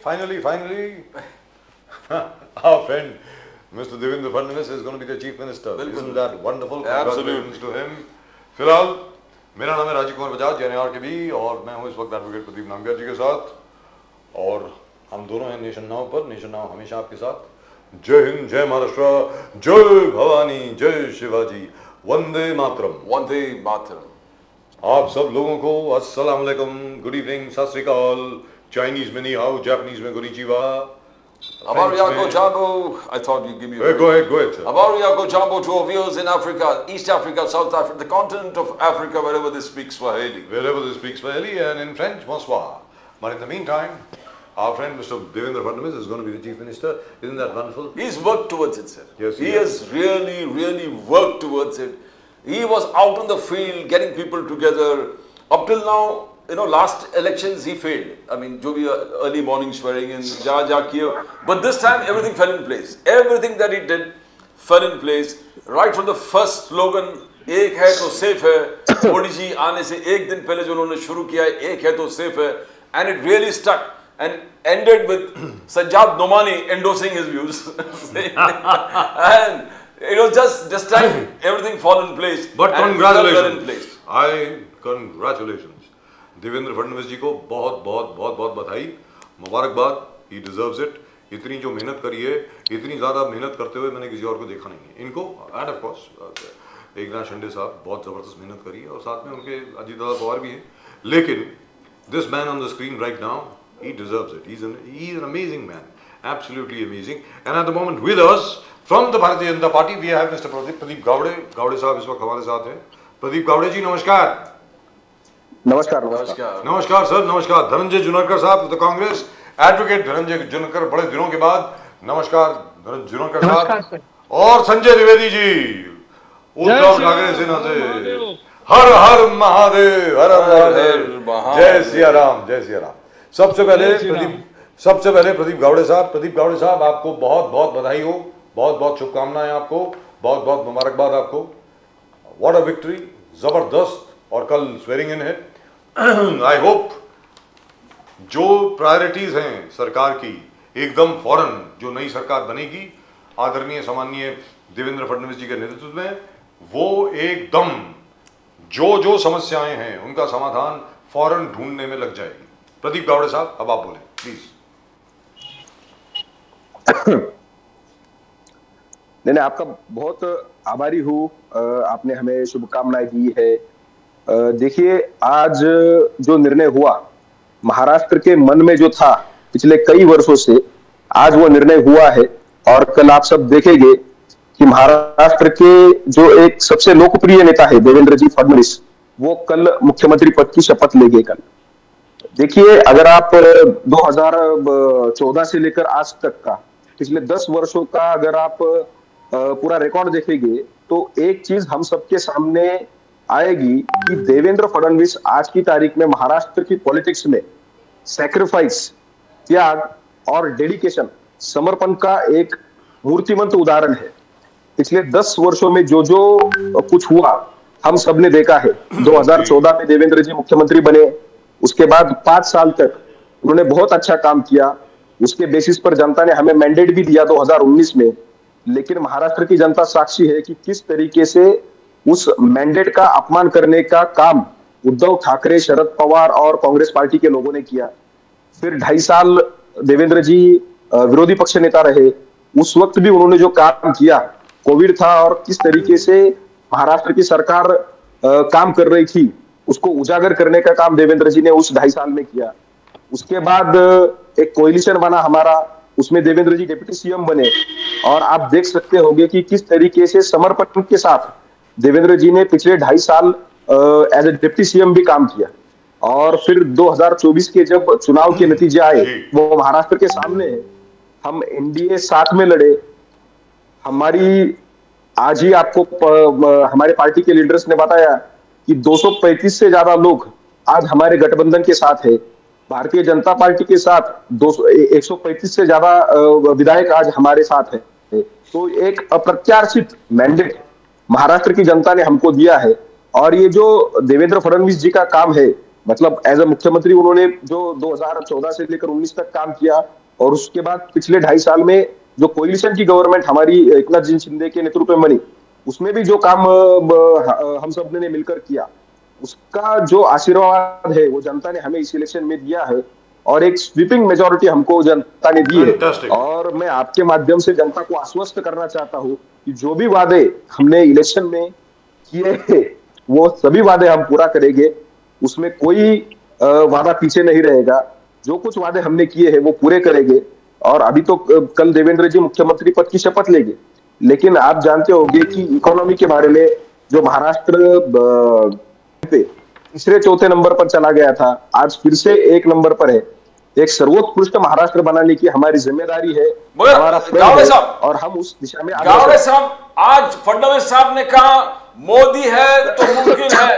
Finally, our friend Mr. Devendra Fadnavis is going to be the Chief Minister. Isn't that wonderful? Congratulations to him. फिलहाल मेरा नाम है Rajiv Kumar Bajaj JNR के भी, और मैं हूँ इस वक्त एडवोकेट प्रदीप नामग्याल जी के साथ, और हम दोनों हैं नेशन नाउ पर। नेशन नाउ हमेशा आपके साथ। जय हिंद, जय महाराष्ट्र, जय भवानी, जय शिवाजी, वंदे मातरम। वंदे मातरम। आप सब लोगों को अस्सलाम वालेकुम, गुड इवनिंग, सत श्री अकाल, चाइनीज में नी हाउ, जापानीज में गोनिचिवा। Abariako Jambo, I thought you'd give me a Go ahead, sir. Abariako Jambo to our viewers in Africa, East Africa, South Africa, the continent of Africa, wherever they speak Swahili. Wherever they speak Swahili, and in French, bonsoir. But in the meantime, our friend Mr. Devendra Fadnavis is going to be the Chief Minister. Isn't that wonderful? He's worked towards it, sir. Yes, he has really worked towards it. He was out on the field, getting people together. Up till now, you know, last elections he failed. I mean, jo bhi early morning swearing in, kiya. But this time everything fell in place. Everything that he did fell in place. Right from the first slogan, "Ek hai to safe hai." Modi ji aane se ek din pehle jo unhone shuru kiya hai, "Ek hai to safe hai," and it really stuck. And ended with Sajjad Nomani endorsing his views. And it was just time everything fall in place. But congratulations. Congratulations. Devendra Fadnavis जी को बहुत बधाई, मुबारकबाद। ही deserves it. इतनी जो मेहनत करी है, इतनी ज़्यादा मेहनत करते हुए मैंने किसी और को देखा नहीं है। इनको end of course Eknath Shinde साहब बहुत ज़बरदस्त मेहनत करी है, और साथ में उनके अजीत पवार भी हैं। लेकिन this man on the screen right now, he deserves it. He's an amazing man, absolutely amazing. And at the moment with us from the Bharatiya Janata Party we have Mr. Pradeep Gowde. Gowde साहब इस वक्त हमारे साथ हैं। प्रदीप गावड़े जी नमस्कार। नमस्कार sir, नमस्कार। धनंजय जुनरकर साहब, द कांग्रेस एडवोकेट धनंजय जुनरकर, बड़े दिनों के बाद नमस्कार धनंजय जुनरकर साहब। और संजय द्विवेदी जी, उद्धव ठाकरे सेना से, हर हर महादेव, हर हर महादेव, जय सिया राम, जय सिया राम। सबसे पहले प्रदीप गावड़े साहब आपको बहुत बधाई हो, बहुत शुभकामनाएं आपको, बहुत मुबारकबाद आपको। व्हाट अ विक्ट्री, जबरदस्त। और कल स्वेरिंग इन है। आई होप जो प्रायोरिटीज हैं सरकार की, एकदम फौरन जो नई सरकार बनेगी आदरणीय सम्माननीय देवेंद्र फडणवीस जी के नेतृत्व में, वो एकदम जो समस्याएं हैं उनका समाधान फौरन ढूंढने में लग जाएगी। प्रदीप गावड़े साहब, अब आप बोले प्लीज। नहीं, आपका बहुत आभारी हूँ। आपने हमें शुभकामनाएं दी है। देखिए, आज जो निर्णय हुआ, महाराष्ट्र के मन में जो था पिछले कई वर्षों से, आज वो निर्णय हुआ है। और कल आप सब देखेंगे कि महाराष्ट्र के जो एक सबसे लोकप्रिय नेता है देवेंद्र जी फडणवीस, वो कल मुख्यमंत्री पद की शपथ लेंगे कल। देखिए, अगर आप 2014 से लेकर आज तक का पिछले 10 वर्षों का अगर आप पूरा रिकॉर्ड देखेंगे, तो एक चीज हम सबके सामने आएगी कि देवेंद्र फडणवीस आज की तारीख में महाराष्ट्र की पॉलिटिक्स में सैक्रिफाइस, त्याग और डेडिकेशन, समर्पण का एक मूर्तिमंत उदाहरण है। पिछले 10 वर्षों में जो कुछ हुआ हम सबने देखा है। 2014 में देवेंद्र जी मुख्यमंत्री बने, उसके बाद 5 साल तक उन्होंने बहुत अच्छा काम किया। उसके बेसिस पर जनता ने हमें मैंडेट भी दिया 2019 में। लेकिन महाराष्ट्र की जनता साक्षी है कि किस तरीके से उस मैंडेट का अपमान करने का काम उद्धव ठाकरे, शरद पवार और कांग्रेस पार्टी के लोगों ने किया। फिर 2.5 साल देवेंद्र जी विरोधी पक्ष नेता रहे। उस वक्त भी उन्होंने जो काम किया, कोविड था और किस तरीके से महाराष्ट्र की सरकार काम कर रही थी, उसको उजागर करने का काम देवेंद्र जी ने उस 2.5 साल में किया। उसके बाद एक कोएलिशन बना हमारा, उसमें देवेंद्र जी डिप्टी सीएम बने। और आप देख सकते होंगे कि किस तरीके से समर्पण के साथ देवेंद्र जी ने पिछले 2.5 साल एज ए डिप्टी सीएम भी काम किया। और फिर 2024 के जब चुनाव के नतीजे आए, वो महाराष्ट्र के सामने, हम एनडीए साथ में लड़े। हमारी आज ही आपको हमारे पार्टी के लीडर्स ने बताया कि 235 से ज्यादा लोग आज हमारे गठबंधन के साथ है। भारतीय जनता पार्टी के साथ 135 से ज्यादा विधायक आज हमारे साथ है। तो एक अप्रत्याशित मैंडेट महाराष्ट्र की जनता ने हमको दिया है। और ये जो देवेंद्र फडणवीस जी का काम है, मतलब एज ए मुख्यमंत्री उन्होंने जो 2014 से लेकर 19 तक काम किया, और उसके बाद पिछले 2.5 साल में जो कोलिशन की गवर्नमेंट हमारी एकनाथ जी शिंदे के नेतृत्व में बनी, उसमें भी जो काम हम सब ने मिलकर किया, उसका जो आशीर्वाद है वो जनता ने हमें इस इलेक्शन में दिया है, और एक स्वीपिंग मेजोरिटी हमको जनता ने दी है। Fantastic. और मैं आपके माध्यम से जनता को आश्वस्त करना चाहता हूँ कि जो भी वादे हमने इलेक्शन में किए हैं वो सभी वादे हम पूरा करेंगे, उसमें कोई वादा पीछे नहीं रहेगा। जो कुछ वादे हमने किए हैं वो पूरे करेंगे। और अभी तो कल देवेंद्र जी मुख्यमंत्री पद की शपथ लेंगे, लेकिन आप जानते होंगे कि इकोनॉमी के बारे में जो महाराष्ट्र पे तीसरे चौथे नंबर पर चला गया था, आज फिर से 1 नंबर पर है। एक सर्वोत्कृष्ट महाराष्ट्र बनाने की हमारी जिम्मेदारी है, हमारा प्रण गावड़े है, साहब, और हम उस दिशा में आगे गावड़े साहब, आज फडणवीस साहब ने कहा मोदी है तो मुमकिन है,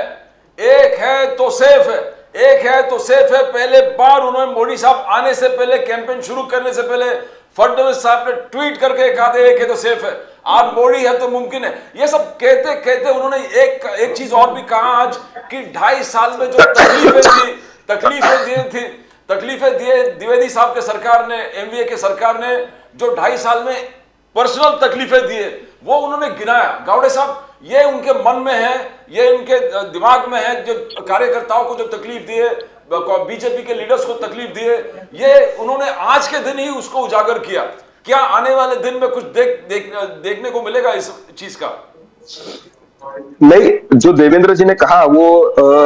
एक है तो सेफ है, एक है तो सेफ है। पहले बार उन्होंने मोदी साहब आने से पहले, कैंपेन शुरू करने से पहले फडणवीस साहब ने ट्वीट करके कहा था एक है तो सेफ है, आप मोदी है तो मुमकिन है। ये सब कहते कहते उन्होंने एक चीज और भी कहा आज कि 2.5 साल में जो तकलीफें दिए द्विवेदी साहब के सरकार ने, एमवीए के सरकार ने जो 2.5 साल में पर्सनल तकलीफें दिए वो उन्होंने गिनाया। गावड़े साहब, ये उनके मन में है, ये उनके दिमाग में है, जो कार्यकर्ताओं को जो तकलीफ दिए, बीजेपी के लीडर्स को तकलीफ दिए, ये उन्होंने आज के दिन ही उसको उजागर किया। क्या आने वाले दिन में कुछ देखने को मिलेगा इस चीज का? नहीं, जो देवेंद्र जी ने कहा वो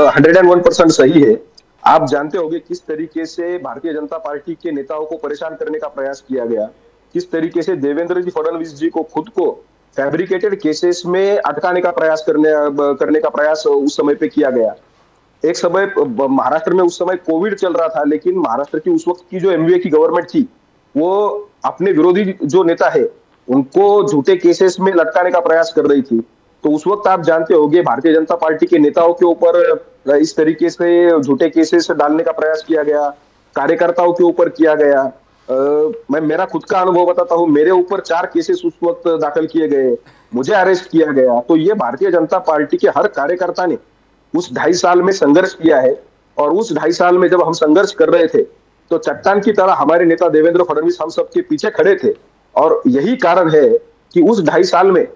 101% सही है। आप जानते होंगे किस तरीके से भारतीय जनता पार्टी के नेताओं को परेशान करने का प्रयास किया गया, किस तरीके से देवेंद्र जी फडणवीस जी को खुद को फैब्रिकेटेड केसेस में अटकाने का प्रयास करने का प्रयास उस समय पे किया गया। एक समय महाराष्ट्र में उस समय कोविड चल रहा था, लेकिन महाराष्ट्र की उस वक्त की जो एमवीए की गवर्नमेंट थी वो अपने विरोधी जो नेता है उनको झूठे केसेस में लटकाने का प्रयास कर रही थी। तो उस वक्त आप जानते होंगे भारतीय जनता पार्टी के नेताओं के ऊपर इस तरीके से झूठे केसेस डालने का प्रयास किया गया, कार्यकर्ताओं के ऊपर किया गया। मैं मेरा खुद का अनुभव बताता हूं, मेरे ऊपर 4 केसेस उस वक्त दाखिल किए गए, मुझे अरेस्ट किया गया। तो ये भारतीय जनता पार्टी के हर कार्यकर्ता ने उस 2.5 साल में संघर्ष किया है, और उस 2.5 साल में जब हम संघर्ष कर रहे थे तो चट्टान की तरह हमारे नेता देवेंद्र फडणवीस हम सबके पीछे खड़े थे। और यही कारण है कि उस 2.5 साल में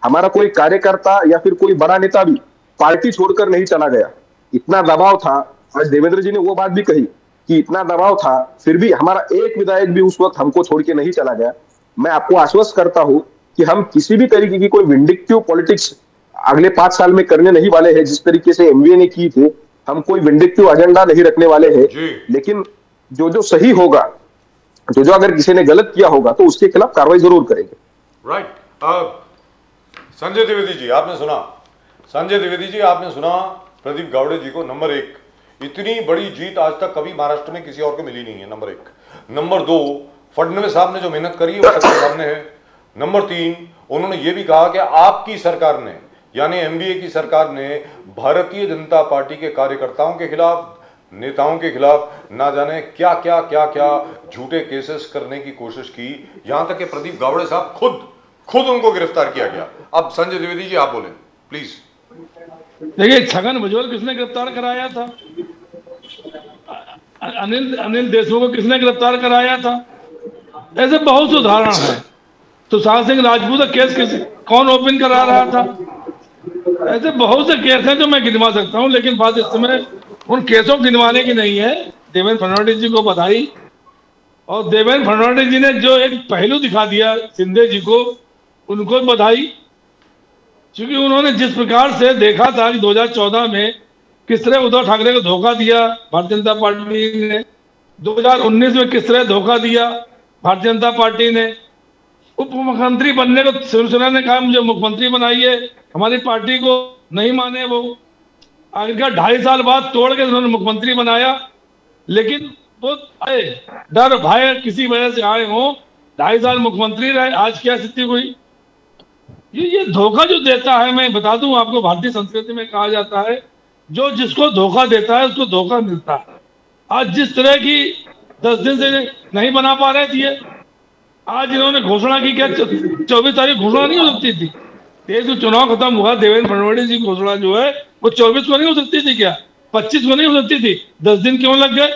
हमारा कोई कार्यकर्ता या फिर कोई बड़ा नेता भी पार्टी छोड़कर नहीं चला गया। इतना दबाव था, आज देवेंद्र जी ने वो बात भी कही कि इतना दबाव था, फिर भी हमारा एक विधायक भी उस वक्त हमको छोड़ के नहीं चला गया। मैं आपको आश्वस्त करता हूं कि हम किसी भी तरीके की कोई विंडिक्टिव पॉलिटिक्स अगले 5 साल में करने नहीं वाले हैं। जिस तरीके से एमवीए ने की थी, हम कोई विंडिक्टिव एजेंडा नहीं रखने वाले हैं, लेकिन जो सही होगा, जो अगर किसी ने गलत किया होगा तो उसके खिलाफ कार्रवाई जरूर करेंगे। राइट। संजय द्विवेदी जी आपने सुना, प्रदीप गावड़े जी को नंबर 1, इतनी बड़ी जीत आज तक कभी महाराष्ट्र में किसी और को मिली नहीं है, नंबर 1। नंबर 2, फडणवीस साहब ने जो मेहनत करी है वो सबके सामने है। नंबर 3, उन्होंने ये भी कहा कि आपकी सरकार ने, यानी एमवीए की सरकार ने भारतीय जनता पार्टी के कार्यकर्ताओं के खिलाफ, नेताओं के खिलाफ ना जाने क्या क्या झूठे केसेस करने की कोशिश की, यहां तक कि प्रदीप गावड़े साहब खुद उनको गिरफ्तार किया गया। अब संजय द्विवेदी जी आप बोले प्लीज। देखिए, छगन भुजबल किसने गिरफ्तार कराया था? अनिल देशमुख को किसने गिरफ्तार कराया था? ऐसे बहुत से उदाहरण है। सुशांत सिंह राजपूत का केस कौन ओपन करा रहा था? ऐसे बहुत से केस हैं जो मैं गिनवा सकता हूं, लेकिन बात इस समय उन केसों को गिनवाने की नहीं है। देवेंद्र फडणवीस जी को बधाई, और देवेंद्र फडणवीस जी ने जो एक पहलू दिखा दिया शिंदे जी को, उनको बधाई, क्योंकि उन्होंने जिस प्रकार से देखा था कि 2014 में किस तरह उद्धव ठाकरे को धोखा दिया भारतीय जनता पार्टी ने, 2019 में किस तरह धोखा दिया भारतीय जनता पार्टी ने। उप मुख्यमंत्री बनने को शिवसेना ने कहा मुझे मुख्यमंत्री बनाइए, हमारी पार्टी को नहीं माने वो। आखिरकार 2.5 साल बाद तोड़ के उन्होंने मुख्यमंत्री बनाया, लेकिन वो आए डर भय किसी वजह से आए हों, 2.5 साल मुख्यमंत्री रहे। आज क्या स्थिति हुई? ये धोखा जो देता है, मैं बता दूं आपको, भारतीय संस्कृति में कहा जाता है जो जिसको धोखा देता है उसको धोखा मिलता है। आज जिस तरह की 10 दिन से नहीं बना पा रहे थे, आज इन्होंने घोषणा की, क्या 24 तारीख घोषणा नहीं हो सकती थी? ये जो चुनाव खत्म हुआ, देवेंद्र फडणवीस जी की घोषणा जो है वो 24 को नहीं हो सकती थी क्या? 25 को नहीं हो सकती थी? 10 दिन क्यों लग गए?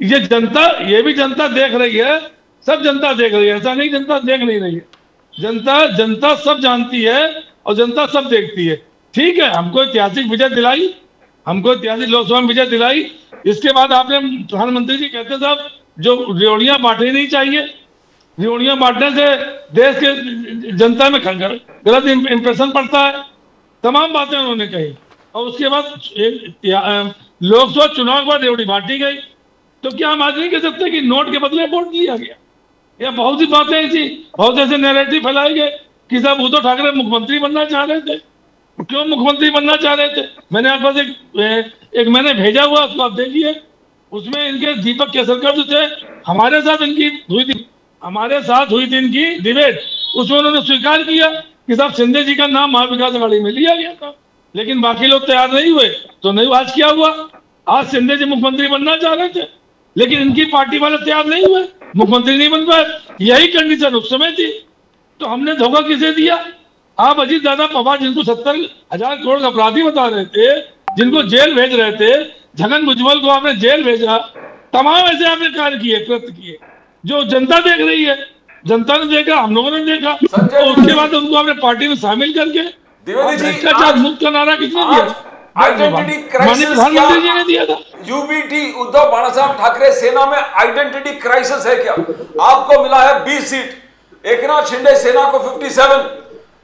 ये भी जनता देख रही है सब जनता देख रही है, ऐसा नहीं जनता देख नहीं रही है। जनता सब जानती है और जनता सब देखती है। ठीक है, हमको ऐतिहासिक विजय दिलाई, हमको ऐतिहासिक लोकसभा में विजय दिलाई। इसके बाद आपने प्रधानमंत्री जी कहते साहब जो रेवड़ियां बांटनी नहीं चाहिए, रेवड़ियां बांटने से देश के जनता में गलत इंप्रेशन पड़ता है। तमाम बातें उन्होंने कही और उसके बाद लोकसभा चुनाव के बाद रेवड़ी बांटी गई। तो क्या हम आज नहीं कह सकते कि नोट के बदले वोट लिया गया? या बहुत सी बातें ऐसी, बहुत ऐसे नैरेटिव फैलाए गए कि साहब उद्धव ठाकरे मुख्यमंत्री बनना चाह रहे थे। क्यों मुख्यमंत्री बनना चाह रहे थे? मैंने आपके पास एक मैंने भेजा हुआ, उसको आप देखिए। उसमें इनके दीपक केसरकर जो थे, हमारे साथ इनकी डिबेट, उसमें उन्होंने स्वीकार किया कि साहब शिंदे जी का नाम महाविकास अघाड़ी में लिया गया था, लेकिन बाकी लोग तैयार नहीं हुए। तो नहीं, आज क्या हुआ? आज शिंदे जी मुख्यमंत्री बनना चाह रहे थे, लेकिन इनकी पार्टी वाले तैयार नहीं हुए, मुख्यमंत्री नहीं बन पाए। यही कंडीशन उस समय थी। तो हमने धोखा किसे दिया? आप अजीत दादा पवार, जिनको 70,000 करोड़ का अपराधी बता रहे थे, जिनको जेल भेज रहे थे, छगन भुजबल को आपने जेल भेजा, तमाम ऐसे आपने कार्य किए, कृत्य किए, जो जनता देख रही है। जनता ने देखा, हम लोगों ने देखा, तो उसके बाद उनको आपने पार्टी में शामिल करके भ्रष्टाचार मुक्त का नारा किसने दिया? आइडेंटिटी क्राइसिस प्रधानमंत्री जी ने दिया था। यूबीटी उद्धव बाळासाहेब ठाकरे सेना में आइडेंटिटी क्राइसिस है क्या? आपको मिला है 20 सीट, एकनाथ शिंदे सेना को 57।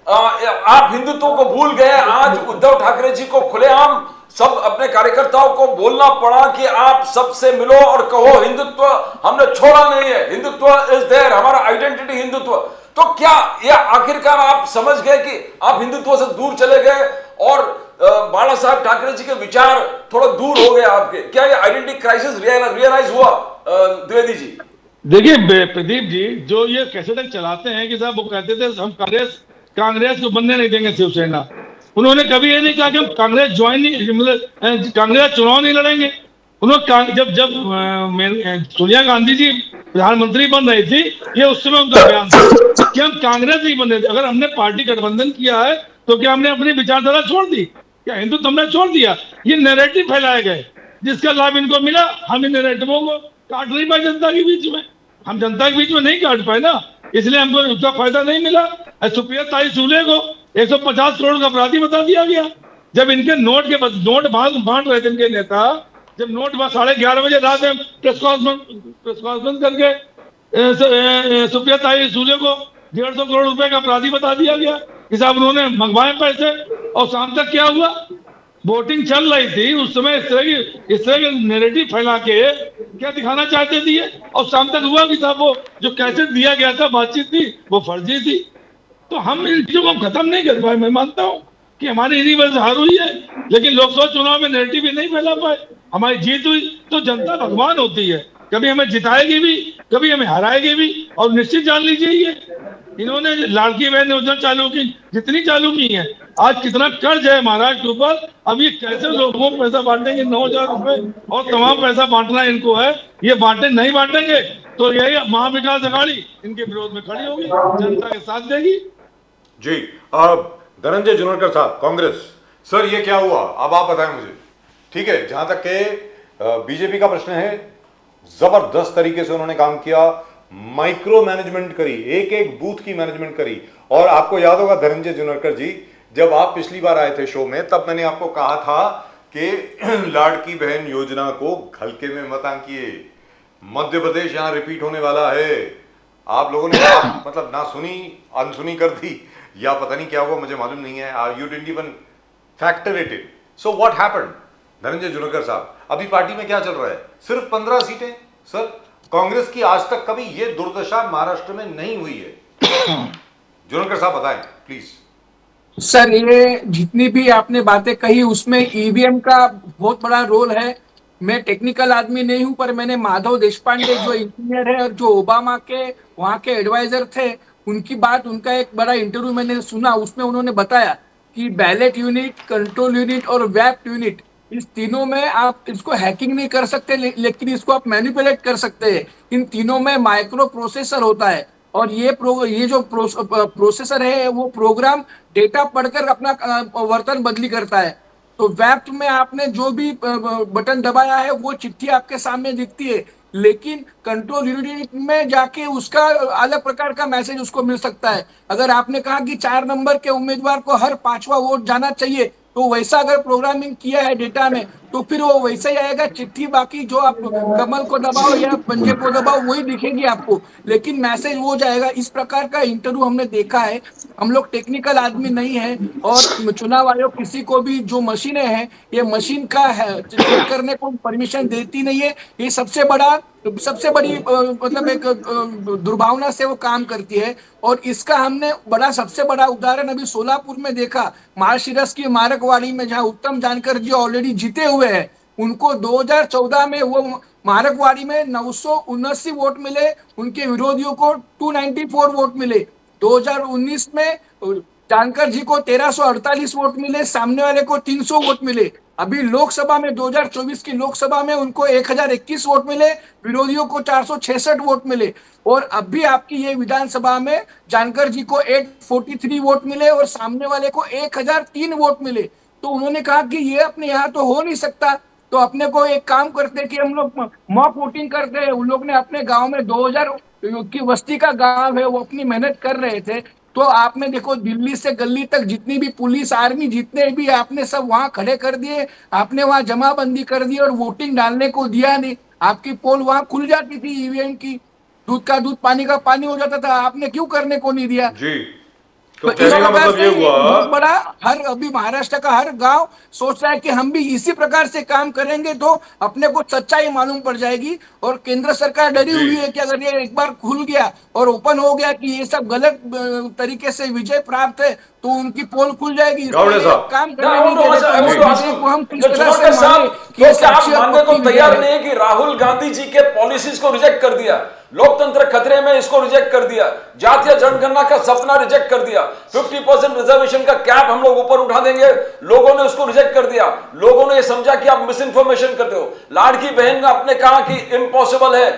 आप हिंदुत्व को भूल गए। आज उद्धव ठाकरे जी को खुलेआम सब अपने कार्यकर्ताओं को बोलना पड़ा कि आप सबसे मिलो और कहो हिंदुत्व हमने छोड़ा नहीं है, हिंदुत्व इज देयर, हमारा आइडेंटिटी हिंदुत्व। तो क्या यह आखिरकार आप समझ गए कि आप हिंदुत्व से दूर चले गए और बाला साहब ठाकरे जी के विचार थोड़ा दूर हो गए आपके? क्या ये आइडेंटिटी क्राइसिस रियलाइज हुआ द्विवेदी जी? देखिए प्रदीप जी, जो ये कैसे तक चलाते हैं कि साहब वो कहते थे हम कांग्रेस को बनने नहीं देंगे शिवसेना। उन्होंने कभी ये नहीं कहा कि हम कांग्रेस ज्वाइन नहीं, मतलब कांग्रेस चुनाव नहीं लड़ेंगे। उन्होंने जब सोनिया गांधी जी प्रधानमंत्री बन रही थी, ये उस समय उनका बयान था कि हम कांग्रेस नहीं बन रहे थे। अगर हमने पार्टी गठबंधन किया है तो क्या हमने अपनी विचारधारा छोड़ दी? क्या हिंदुत्व हमने छोड़ दिया? ये नैरेटिव फैलाए गए जिसका लाभ इनको मिला। हम इन नैरेटिवों को काट नहीं पाए जनता के बीच में, हम जनता के बीच में नहीं काट पाए ना, इसलिए हमको उसका फायदा नहीं मिला। सुप्रिया ताई सूले को 150 करोड़ का अपराधी बता दिया गया। जब इनके नोट बांट रहे थे इनके नेता, जब नोट 11:30 बजे रात में प्रेस कॉन्फ्रेंस करके सुप्रिया ताई सूले को 150 करोड़ रुपए का अपराधी बता दिया गया कि साहब उन्होंने मंगवाए पैसे। और शाम तक क्या हुआ? वोटिंग चल रही थी उस समय, इस तरह के नैरेटिव फैला के क्या दिखाना चाहते थे, और शाम तक हुआ कि साहब वो जो कैसेट दिया गया था, बातचीत थी, वो फर्जी थी। तो हम इन चीजों को खत्म नहीं कर पाए। मैं मानता हूँ कि हमारी इन्हीं वजह से हार हुई है, लेकिन लोकसभा चुनाव में नैरेटिव भी नहीं फैला पाए। हमारी जीत हुई तो जनता भगवान होती है, कभी हमें जिताएगी भी, कभी हमें हराएगी भी। और निश्चित जान लीजिए, ये इन्होंने लाड़की बहन योजना चालू की, जितनी चालू की है, आज कितना कर्ज है महाराष्ट्र के ऊपर। अब ये कैसे लोगों को पैसा बांटेंगे? 9,000 रुपए और तमाम पैसा बांटना इनको है। ये नहीं बांटेंगे तो यही महाविकास अघाड़ी इनके विरोध में खड़ी होगी, जनता के साथ देगी। जी, अब धनंजय जुनरकर साहब, कांग्रेस, सर ये क्या हुआ? अब आप बताएं मुझे। ठीक है, जहां तक के बीजेपी का प्रश्न है, जबरदस्त तरीके से उन्होंने काम किया, माइक्रो मैनेजमेंट करी, एक एक बूथ की मैनेजमेंट करी। और आपको याद होगा धनंजय जुनरकर जी, जब आप पिछली बार आए थे शो में, तब मैंने आपको कहा था कि लाड़की बहन योजना को हल्के में मत आंकिए, मध्य प्रदेश यहां रिपीट होने वाला है। आप लोगों ने मतलब ना सुनी, अनसुनी कर दी, या पता नहीं क्या हुआ, मुझे मालूम नहीं है। You didn't even factor it in. So what happened? Dhananjay Junarkar साहब, अभी पार्टी में क्या चल रहा है? सिर्फ 15 सीटें। सर, कांग्रेस की आज तक कभी ये दुर्दशा महाराष्ट्र में नहीं हुई है। जुनरकर साहब बताएं प्लीज। सर, ये जितनी भी आपने बातें कही उसमें ईवीएम का बहुत बड़ा रोल है। मैं टेक्निकल आदमी नहीं हूं, पर मैंने माधव देशपांडे जो इंजीनियर है और जो ओबामा के वहां के एडवाइजर थे, उनकी बात, उनका एक बड़ा इंटरव्यू मैंने सुना। उसमें उन्होंने बताया कि बैलेट यूनिट, कंट्रोल यूनिट और वैप यूनिट, इस तीनों में आप इसको हैकिंग नहीं कर सकते, लेकिन इसको आप मैनिपुलेट कर सकते हैं। इन तीनों में माइक्रो प्रोसेसर होता है, और ये जो प्रोसेसर है वो प्रोग्राम डेटा पढ़कर अपना वर्तन बदली करता है। तो वैप में आपने जो भी बटन दबाया है वो चिट्ठी आपके सामने दिखती है लेकिन कंट्रोल यूनिट में जाके उसका अलग प्रकार का मैसेज उसको मिल सकता है। अगर आपने कहा कि 4 नंबर के उम्मीदवार को हर 5वां वोट जाना चाहिए, तो वैसा अगर प्रोग्रामिंग किया है डेटा में, तो फिर वो वैसा ही आएगा। चिट्ठी बाकी जो आप कमल को दबाओ या पंजे को दबाओ वही दिखेगी आपको, लेकिन मैसेज वो जाएगा। इस प्रकार का इंटरव्यू हमने देखा है। हम लोग टेक्निकल आदमी नहीं है, और चुनाव आयोग किसी को भी जो मशीनें हैं, ये मशीन का है चेक करने को परमिशन देती नहीं है। ये सबसे बड़ी मतलब एक दुर्भावना से वो काम करती है। और इसका हमने सबसे बड़ा उदाहरण अभी सोलापुर में देखा, मार्शिरस की मारकवाड़ी में, जहां उत्तम जानकर जी ऑलरेडी जीते हुए हैं। उनको 2014 में वो मारकवाड़ी में 979 वोट मिले, उनके विरोधियों को 294 वोट मिले। 2019 में जानकर जी को 1348 वोट मिले, सामने वाले को 300 वोट मिले। अभी लोकसभा में 2024 की लोकसभा में उनको 1021 वोट मिले, विरोधियों को 466 वोट मिले। और अभी आपकी ये विधानसभा में जानकर जी को 843 वोट मिले और सामने वाले को 1003 वोट मिले। तो उन्होंने कहा कि ये अपने यहाँ तो हो नहीं सकता, तो अपने को एक काम करते कि हम लोग मॉक वोटिंग करते हैं। उन लोग ने अपने गांव में 2000 की बस्ती का गांव है, वो अपनी मेहनत कर रहे थे। तो आपने देखो दिल्ली से गली तक जितनी भी पुलिस आर्मी जितने भी आपने सब वहां खड़े कर दिए, आपने वहां जमाबंदी कर दी और वोटिंग डालने को दिया नहीं। आपकी पोल वहां खुल जाती थी, ईवीएम की, दूध का दूध पानी का पानी हो जाता था। आपने क्यों करने को नहीं दिया जी। तो कहने का मतलब ये हुआ बहुत बड़ा अभी महाराष्ट्र का हर गांव सोच रहा है कि हम भी इसी प्रकार से काम करेंगे तो अपने को सच्चाई मालूम पड़ जाएगी। और केंद्र सरकार डरी हुई है कि अगर ये एक बार खुल गया और ओपन हो गया कि ये सब गलत तरीके से विजय प्राप्त है, तो उनकी पोल खुल जाएगी। काम मानने को तैयार नहीं है कि राहुल गांधी जी के पॉलिसीज को रिजेक्ट कर दिया, लोकतंत्र खतरे में इसको रिजेक्ट कर दिया, जातीय जनगणना का सपना रिजेक्ट कर दिया, 50% रिजर्वेशन का कैप हम लोग ऊपर उठा देंगे, लोगों ने उसको रिजेक्ट कर दिया। लोगों ने ये समझा कि आप मिस इन्फॉर्मेशन करते हो। लाड़की बहन ने आपने कहा कि इम्पॉसिबल है,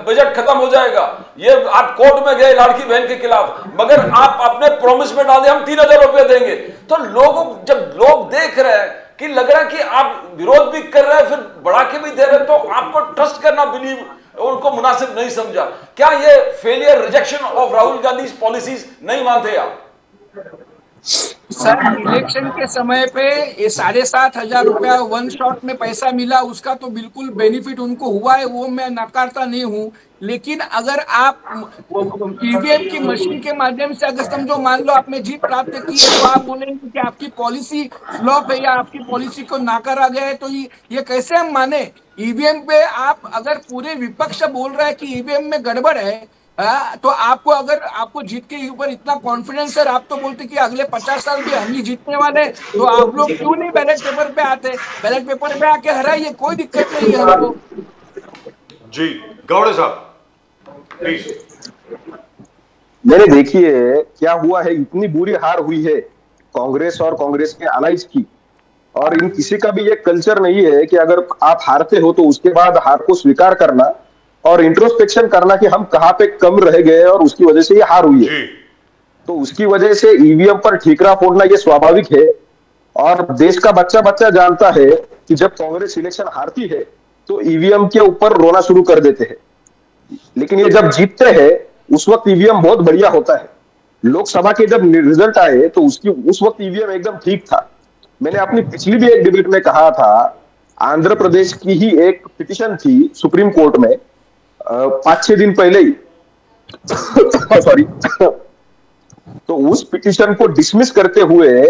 बजट खत्म हो जाएगा, ये आप कोर्ट में गए लाड़की बहन के खिलाफ, मगर आप अपने प्रॉमिस में डाल दे हम 3000 रुपए देंगे। तो लोगों, जब लोग देख रहे हैं कि लग रहा है कि आप विरोध भी कर रहे हैं फिर बढ़ा के भी दे रहे हैं, तो आपको ट्रस्ट करना, बिलीव उनको मुनासिब नहीं समझा। क्या ये failure rejection of Rahul Gandhi policies नहीं मानते आप? सर, इलेक्शन के समय पे ये 7,500 रुपया वन शॉट में पैसा मिला, उसका तो बिल्कुल बेनिफिट उनको हुआ है, वो मैं नकारता नहीं हूँ। लेकिन अगर आप ईवीएम की मशीन के माध्यम से अगर समझो मान लो आपने जीत प्राप्त की है, तो आप बोलेंगे कि आपकी पॉलिसी फ्लॉप है या आपकी पॉलिसी को नकारा गया है, तो ये कैसे हम माने? ईवीएम पे आप अगर पूरे विपक्ष बोल रहा है कि ईवीएम में गड़बड़ है, तो आपको अगर आपको जीत के ऊपर इतना कॉन्फिडेंस है, आप तो बोलते कि अगले 50 साल भी हम ही जीतने वाले, तो आप लोग क्यों नहीं बैलेट पेपर पे आते? बैलेट पेपर पे आके हराइए, कोई दिक्कत नहीं है हमको। जी गौड़े साहब प्लीज। मैंने देखिए क्या हुआ है, इतनी बुरी हार हुई है कांग्रेस और कांग्रेस के अलाइज की, और इन किसी का भी ये कल्चर नहीं है कि अगर आप हारते हो तो उसके बाद हार को स्वीकार करना और इंट्रोस्पेक्शन करना कि हम कहां पे कम रह गए और उसकी वजह से ये हार हुई है। तो उसकी वजह से ईवीएम पर ठीकरा फोड़ना ये स्वाभाविक है, और देश का बच्चा बच्चा जानता है कि जब कांग्रेस इलेक्शन हारती है तो ईवीएम के ऊपर रोना शुरू कर देते हैं, लेकिन ये जब जीतते हैं उस वक्त ईवीएम बहुत बढ़िया होता है। लोकसभा के जब रिजल्ट आए तो उस वक्त ईवीएम एकदम ठीक था। मैंने अपनी पिछली भी एक डिबेट में कहा था, आंध्र प्रदेश की ही एक पिटीशन थी सुप्रीम कोर्ट में 5-6 दिन पहले ही सॉरी तो उस पिटीशन को डिसमिस करते हुए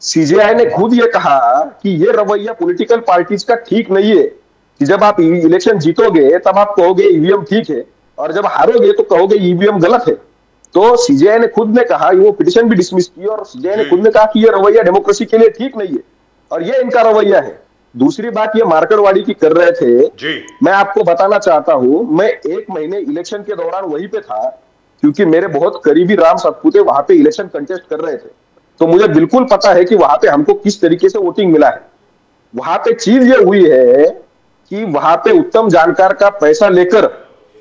सीजेआई ने खुद ये कहा कि ये रवैया पॉलिटिकल पार्टीज का ठीक नहीं है कि जब आप इलेक्शन जीतोगे तब आप कहोगे ईवीएम ठीक है, और जब हारोगे तो कहोगे ईवीएम गलत है। तो सीजेआई ने खुद ने कहा, वो पिटीशन भी डिसमिस की, और सीजेआई ने खुद ने कहा कि ये रवैया डेमोक्रेसी के लिए ठीक नहीं है, और ये इनका रवैया है। दूसरी बात ये मार्करवाड़ी की कर रहे थे जी। मैं आपको बताना चाहता हूं, मैं 1 महीने इलेक्शन के दौरान वहीं पे था, क्योंकि मेरे बहुत करीबी राम सतपुते वहां पे इलेक्शन कंटेस्ट कर रहे थे, तो मुझे बिल्कुल पता है कि वहां पे हमको किस तरीके से वोटिंग मिला है। वहां पे चीज ये हुई है कि वहां पे उत्तम जानकार का पैसा लेकर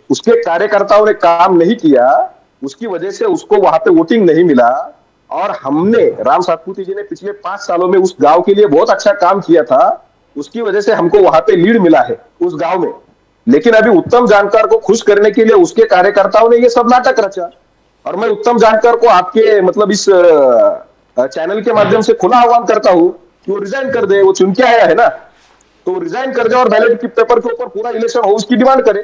उसके कार्यकर्ताओं ने काम नहीं किया, उसकी वजह से उसको वहां पे वोटिंग नहीं मिला। और हमने, राम सतपुते जी ने पिछले 5 सालों में उस गांव के लिए बहुत अच्छा काम किया था, उसकी वजह से हमको वहां पे लीड मिला है उस गांव में। लेकिन अभी उत्तम जानकार को खुश करने के लिए उसके कार्यकर्ताओं ने ये सब नाटक रचा। और मैं उत्तम जानकार को आपके मतलब इस चैनल के माध्यम से खुला आह्वान करता हूं कि वो रिजाइन कर दे। वो चुन के आया है ना, तो वो रिजाइन कर जाए और बैलेट पेपर के ऊपर पूरा इलेक्शन हो उसकी डिमांड करे।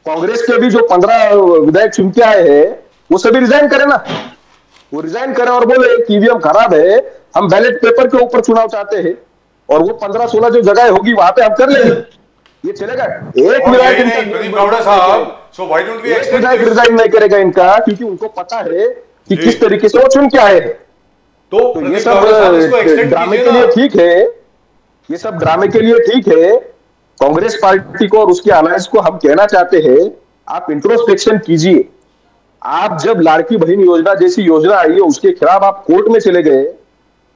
कांग्रेस के भी जो 15 विधायक चुन के आए हैं वो सभी रिजाइन करे ना, वो रिजाइन करे और बोले कि ईवीएम खराब है, हम बैलेट पेपर के ऊपर चुनाव चाहते हैं और वो 15-16 जो जगह होगी वहां पे हम कर लेंगे। ये चलेगा? एक विधायक रिजाइन नहीं करेगा इनका, क्योंकि उनको पता है कि किस तरीके से वो चुन के आए हैं। तो ये सब ड्रामे के लिए ठीक है, ये सब ड्रामे के लिए ठीक है। कांग्रेस पार्टी को और उसकी अलायंस को हम कहना चाहते हैं, आप इंट्रोस्पेक्शन कीजिए। आप जब लाड़की बहन योजना जैसी योजना आई है उसके खिलाफ आप कोर्ट में चले गए,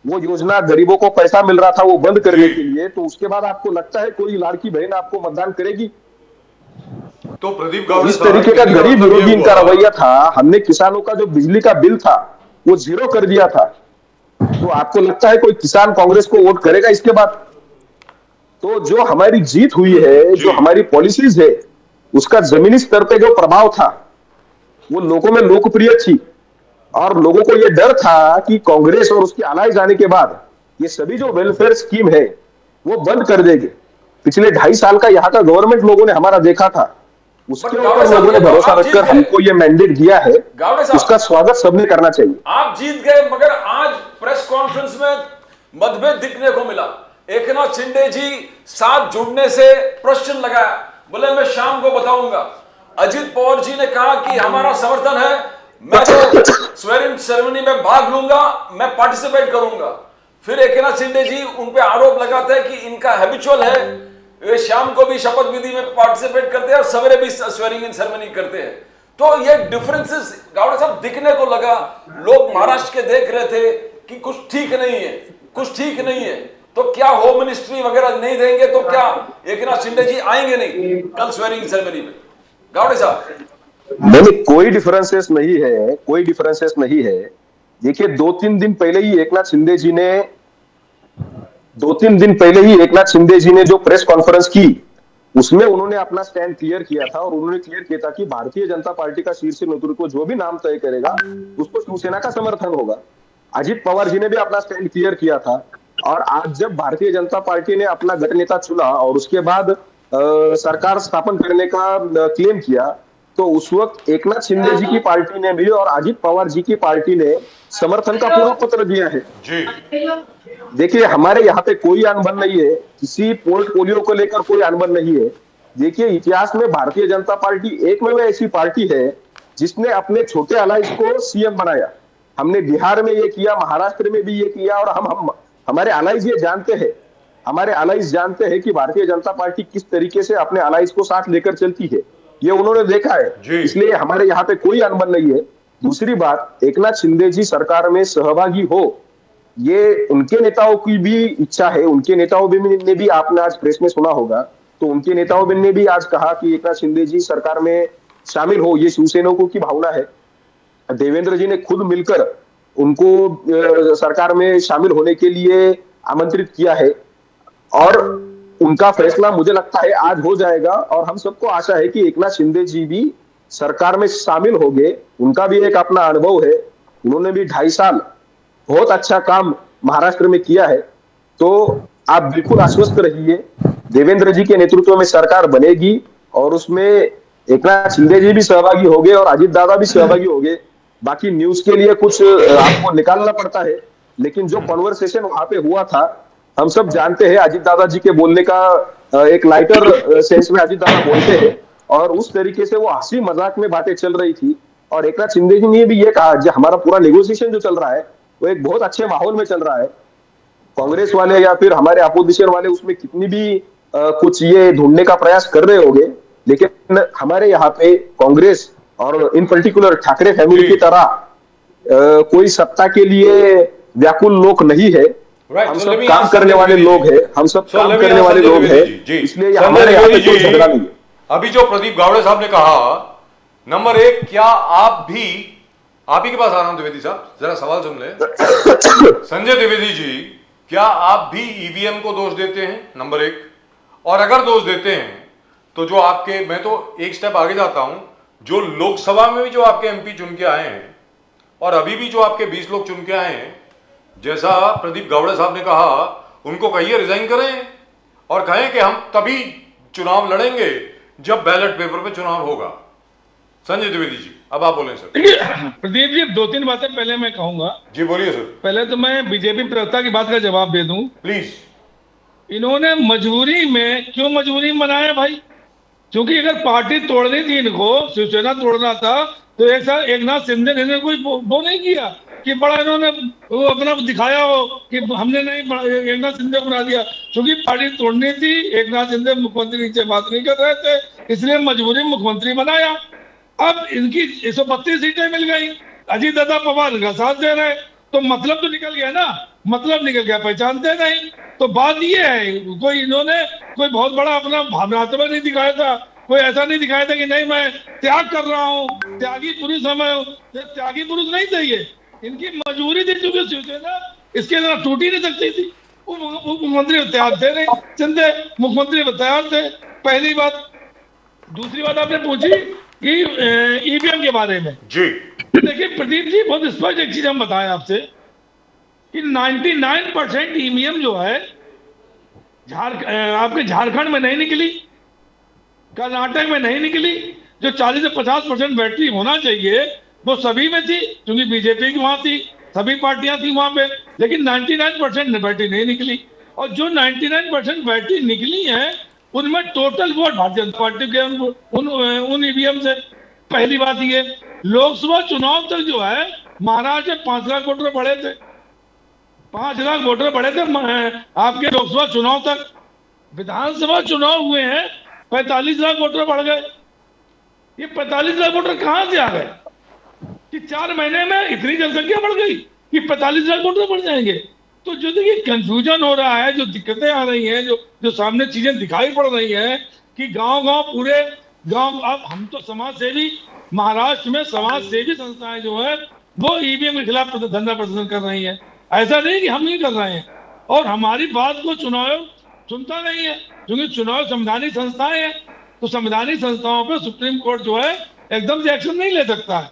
वो योजना गरीबों को पैसा मिल रहा था वो बंद करने के लिए, तो उसके बाद आपको लगता है कोई लाड़की बहन आपको मतदान करेगी? तो प्रदीप गावड़े इस तरीके का गरीब विरोधी इनका रवैया था। हमने किसानों का जो बिजली का बिल था वो 0 कर दिया था, तो आपको लगता है कोई किसान कांग्रेस को वोट करेगा इसके बाद? तो जो हमारी जीत हुई है, जो हमारी पॉलिसीज है, उसका जमीनी स्तर पे जो प्रभाव था वो लोगों में लोकप्रिय थी और लोगों को ये डर था कि कांग्रेस और उसकी अलायंस आने के बाद ये सभी जो वेलफेयर स्कीम है वो बंद कर देंगे। पिछले 2.5 साल का यहाँ का गवर्नमेंट लोगों ने हमारा देखा था, उसके ऊपर लोगों ने भरोसा रखकर हमको ये मैंडेट दिया है, उसका स्वागत सबने करना चाहिए। आप जीत गए, मगर आज प्रेस कॉन्फ्रेंस में मतभेद दिखने को मिला। एकनाथ शिंदे जी साथ जुड़ने से प्रश्न लगाया, बोले मैं शाम को बताऊंगा। अजित पवार जी ने कहा कि हमारा समर्थन है, मैं तो स्वेरिंग सेरेमनी में भाग लूंगा, मैं पार्टिसिपेट करूंगा। फिर एकनाथ शिंदे जी उन पे आरोप लगाते हैं कि इनका हैबिचुअल है, वे शाम को भी शपथ विधि में पार्टिसिपेट करते हैं और सवेरे भी स्वेरिंग इन सेरेमनी करते हैं। तो ये डिफरेंसेस गावड़े साहब दिखने को लगा। लोग महाराष्ट्र के देख रहे थे कि कुछ ठीक नहीं है, कुछ ठीक नहीं है। तो क्या होम मिनिस्ट्री वगैरह नहीं देंगे तो क्या एकनाथ शिंदे जी आएंगे नहीं कल स्वेरिंग सेरेमनी में? गावड़े साहब नहीं, कोई डिफरेंसेस नहीं है, कोई डिफरेंसेस नहीं है। देखिए 2-3 दिन पहले ही एकनाथ शिंदे जी ने जो प्रेस कॉन्फ्रेंस की उसमें उन्होंने अपना स्टैंड क्लियर किया था और उन्होंने क्लियर किया था कि भारतीय जनता पार्टी का शीर्ष नेतृत्व जो भी नाम तय करेगा उसको शिवसेना का समर्थन होगा। अजित पवार जी ने भी अपना स्टैंड क्लियर किया था और आज जब भारतीय जनता पार्टी ने अपना गठ नेता चुना और उसके बाद सरकार स्थापन करने का क्लेम किया, तो उस वक्त एकनाथ शिंदे जी की पार्टी ने भी और अजित पवार जी की पार्टी ने समर्थन का पूरा पत्र दिया है। जी देखिए हमारे यहाँ पे कोई अनबन नहीं है, किसी पोर्टफोलियो को लेकर कोई अनबन नहीं है। देखिए इतिहास में भारतीय जनता पार्टी एकमेव ऐसी पार्टी है जिसने अपने छोटे अलायंस को सीएम बनाया। हमने बिहार में ये किया, महाराष्ट्र में भी ये किया और हम हमारे अलायंस ये जानते हैं, हमारे अलायंस जानते हैं कि भारतीय जनता पार्टी किस तरीके से अपने अलायंस को साथ लेकर चलती है, ये उन्होंने देखा है। इसलिए हमारे यहाँ पे कोई अनबन नहीं है। दूसरी बात, एकनाथ शिंदे जी सरकार में सहभागी हो ये उनके नेताओं की भी इच्छा है। उनके नेताओं ने भी आपने आज प्रेस में सुना होगा, तो उनके नेताओं ने भी आज कहा कि एकनाथ शिंदे जी सरकार में शामिल हो, ये शिवसैनिकों की भावना है। देवेंद्र जी ने खुद मिलकर उनको सरकार में शामिल होने के लिए आमंत्रित किया है और उनका फैसला मुझे लगता है आज हो जाएगा और हम सबको आशा है कि एकनाथ शिंदे जी भी सरकार में शामिल हो गए। उनका भी एक अपना अनुभव है, उन्होंने भी 2.5 साल बहुत अच्छा काम महाराष्ट्र में किया है। तो आप बिल्कुल आश्वस्त रहिए, देवेंद्र जी के नेतृत्व में सरकार बनेगी और उसमें एकनाथ शिंदे जी भी सहभागी हो गए और अजित दादा भी सहभागी हो गए। बाकी न्यूज के लिए कुछ आपको निकालना पड़ता है, लेकिन जो कॉन्वर्सेशन वहां पे हुआ था हम सब जानते हैं। अजित दादा जी के बोलने का एक लाइटर सेंस में अजित दादा बोलते हैं और उस तरीके से वो हंसी मजाक में बातें चल रही थी। और एकनाथ शिंदे जी ने भी ये कहा जो हमारा पूरा नेगोशिएशन जो चल रहा है वो एक बहुत अच्छे माहौल में चल रहा है। कांग्रेस वाले या फिर हमारे अपोजिशन वाले उसमें कितनी भी कुछ ये ढूंढने का प्रयास कर रहे होंगे, लेकिन हमारे यहाँ पे कांग्रेस और इन पर्टिकुलर ठाकरे फैमिली की तरह कोई सत्ता के लिए व्याकुल लोग नहीं है। हम सब काम करने वाले लोग हैं, हम सब काम करने वाले लोग हैं, इसलिए हमारे यहाँ पे कोई झगड़ा नहीं है। अभी जो प्रदीप गावड़े साहब ने कहा, नंबर 1, क्या आप ही के पास आ रहा हूं द्विवेदी साहब, जरा सवाल सुन ले। संजय द्विवेदी जी, क्या आप भी ईवीएम को दोष देते हैं? नंबर 1। और अगर दोष देते हैं तो जो आपके, मैं तो एक स्टेप आगे जाता हूं, जो लोकसभा में भी जो आपके एमपी चुन के आए हैं और अभी भी जो आपके 20 लोग चुन के आए हैं, जैसा प्रदीप गावड़े साहब ने कहा, उनको कहिए रिजाइन करें और कहें कि हम तभी चुनाव लड़ेंगे जब बैलेट पेपर पे चुनाव होगा। संजय द्विवेदी जी, अब आप बोलें सर। प्रदीप जी, 2-3 बातें पहले मैं कहूंगा। जी बोलिए सर। पहले तो मैं बीजेपी प्रवक्ता की बात का जवाब दे दूं। प्लीज। इन्होंने मजबूरी में, क्यों मजबूरी में बनाया भाई? क्योंकि अगर पार्टी तोड़नी थी इनको, शिवसेना तोड़ना था, तो एक साथ एकनाथ शिंदे ने कोई वो नहीं किया कि बड़ा इन्होंने वो अपना दिखाया हो कि हमने नहीं, एकनाथ शिंदे को बना दिया। क्योंकि पार्टी तोड़नी थी, एकनाथ शिंदे मुख्यमंत्री नीचे बात नहीं कर रहे थे, इसलिए मजबूरी में मुख्यमंत्री बनाया। अब इनकी 132 सीटें मिल गई, अजीत दादा पवार इनका साथ दे रहे, तो मतलब तो निकल गया ना, मतलब निकल गया, पहचानते नहीं। तो बात ये है, कोई इन्होंने कोई बहुत बड़ा अपना भावनात्मक नहीं दिखाया था, कोई ऐसा नहीं दिखाया था कि नहीं मैं त्याग कर रहा हूँ, त्यागी पुरुष हूं। त्यागी पुरुष नहीं थे ये, इनकी मजबूरी थी, क्योंकि शिवसेना इसके अंदर टूट ही नहीं सकती थी। मुख्यमंत्री तैयार थे नहीं, शिंदे मुख्यमंत्री तैयार थे, पहली बात। दूसरी बात आपने पूछी कि ईवीएम के बारे में। जी देखिए प्रदीप जी, बहुत स्पष्ट एक चीज हम बताएं आपसे कि 99% ईवीएम जो है आपके झारखंड में नहीं निकली, कर्नाटक में नहीं निकली। जो 40 से 50% बैटरी होना चाहिए वो सभी में थी, क्योंकि बीजेपी की वहां थी, सभी पार्टियां थी वहां पे, लेकिन 99% बैटरी नहीं निकली। और जो 99% बैटरी निकली है उनमें total vote Bharatiya Janata party के उन ईवीएम से। पहली बात ये, लोकसभा चुनाव तक जो है महाराष्ट्र में 5 लाख वोटर बढ़े थे, 5 लाख वोटर बढ़े थे आपके लोकसभा चुनाव तक। विधानसभा चुनाव हुए हैं, 45 लाख वोटर बढ़ गए। ये 45 लाख वोटर कहां से आ गए कि 4 महीने में इतनी जनसंख्या बढ़ गई कि 45 लाख वोटर बढ़ जाएंगे? तो जो देखिए कंफ्यूजन हो रहा है, जो दिक्कतें आ रही हैं, जो सामने चीजें दिखाई पड़ रही हैं कि गांव-गांव पूरे गांव, अब हम तो समाज सेवी, महाराष्ट्र में समाज सेवी संस्थाएं जो है वो ईवीएम के खिलाफ धरना प्रदर्शन कर रही है। ऐसा नहीं कि हम नहीं कर रहे हैं, और हमारी बात को चुनाव आयोग सुनता नहीं है, क्योंकि चुनाव संवैधानिक संस्थाएं हैं, तो संवैधानिक संस्थाओं पर सुप्रीम कोर्ट जो है एकदम से एक्शन नहीं ले सकता है।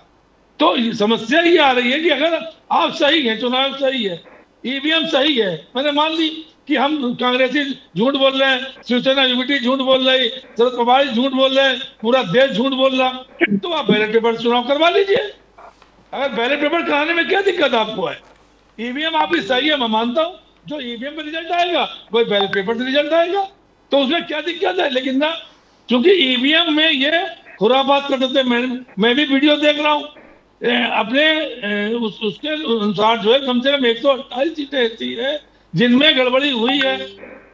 तो समस्या ये आ रही है कि अगर आप सही है, चुनाव सही है, ईवीएम सही है, मैंने मान ली कि हम कांग्रेसी झूठ बोल रहे हैं, शिवसेना यूनिटी झूठ बोल रही, शरद पवार झूठ बोल रहे हैं, पूरा देश झूठ बोल रहा, तो आप बैलेट पेपर चुनाव करवा लीजिए। अगर बैलेट पेपर कराने में क्या दिक्कत आपको है? ईवीएम आपकी सही है, मैं मानता हूँ, जो ईवीएम पे रिजल्ट आएगा वही बैलेट पेपर से रिजल्ट आएगा, तो उसमें क्या दिक्कत है? लेकिन ना, क्योंकि ईवीएम में ये खुराबात करते थे, मैं भी वीडियो देख रहा हूँ अपने उसके अनुसार जो है कम से कम 128 सीटें ऐसी है जिनमें गड़बड़ी हुई है।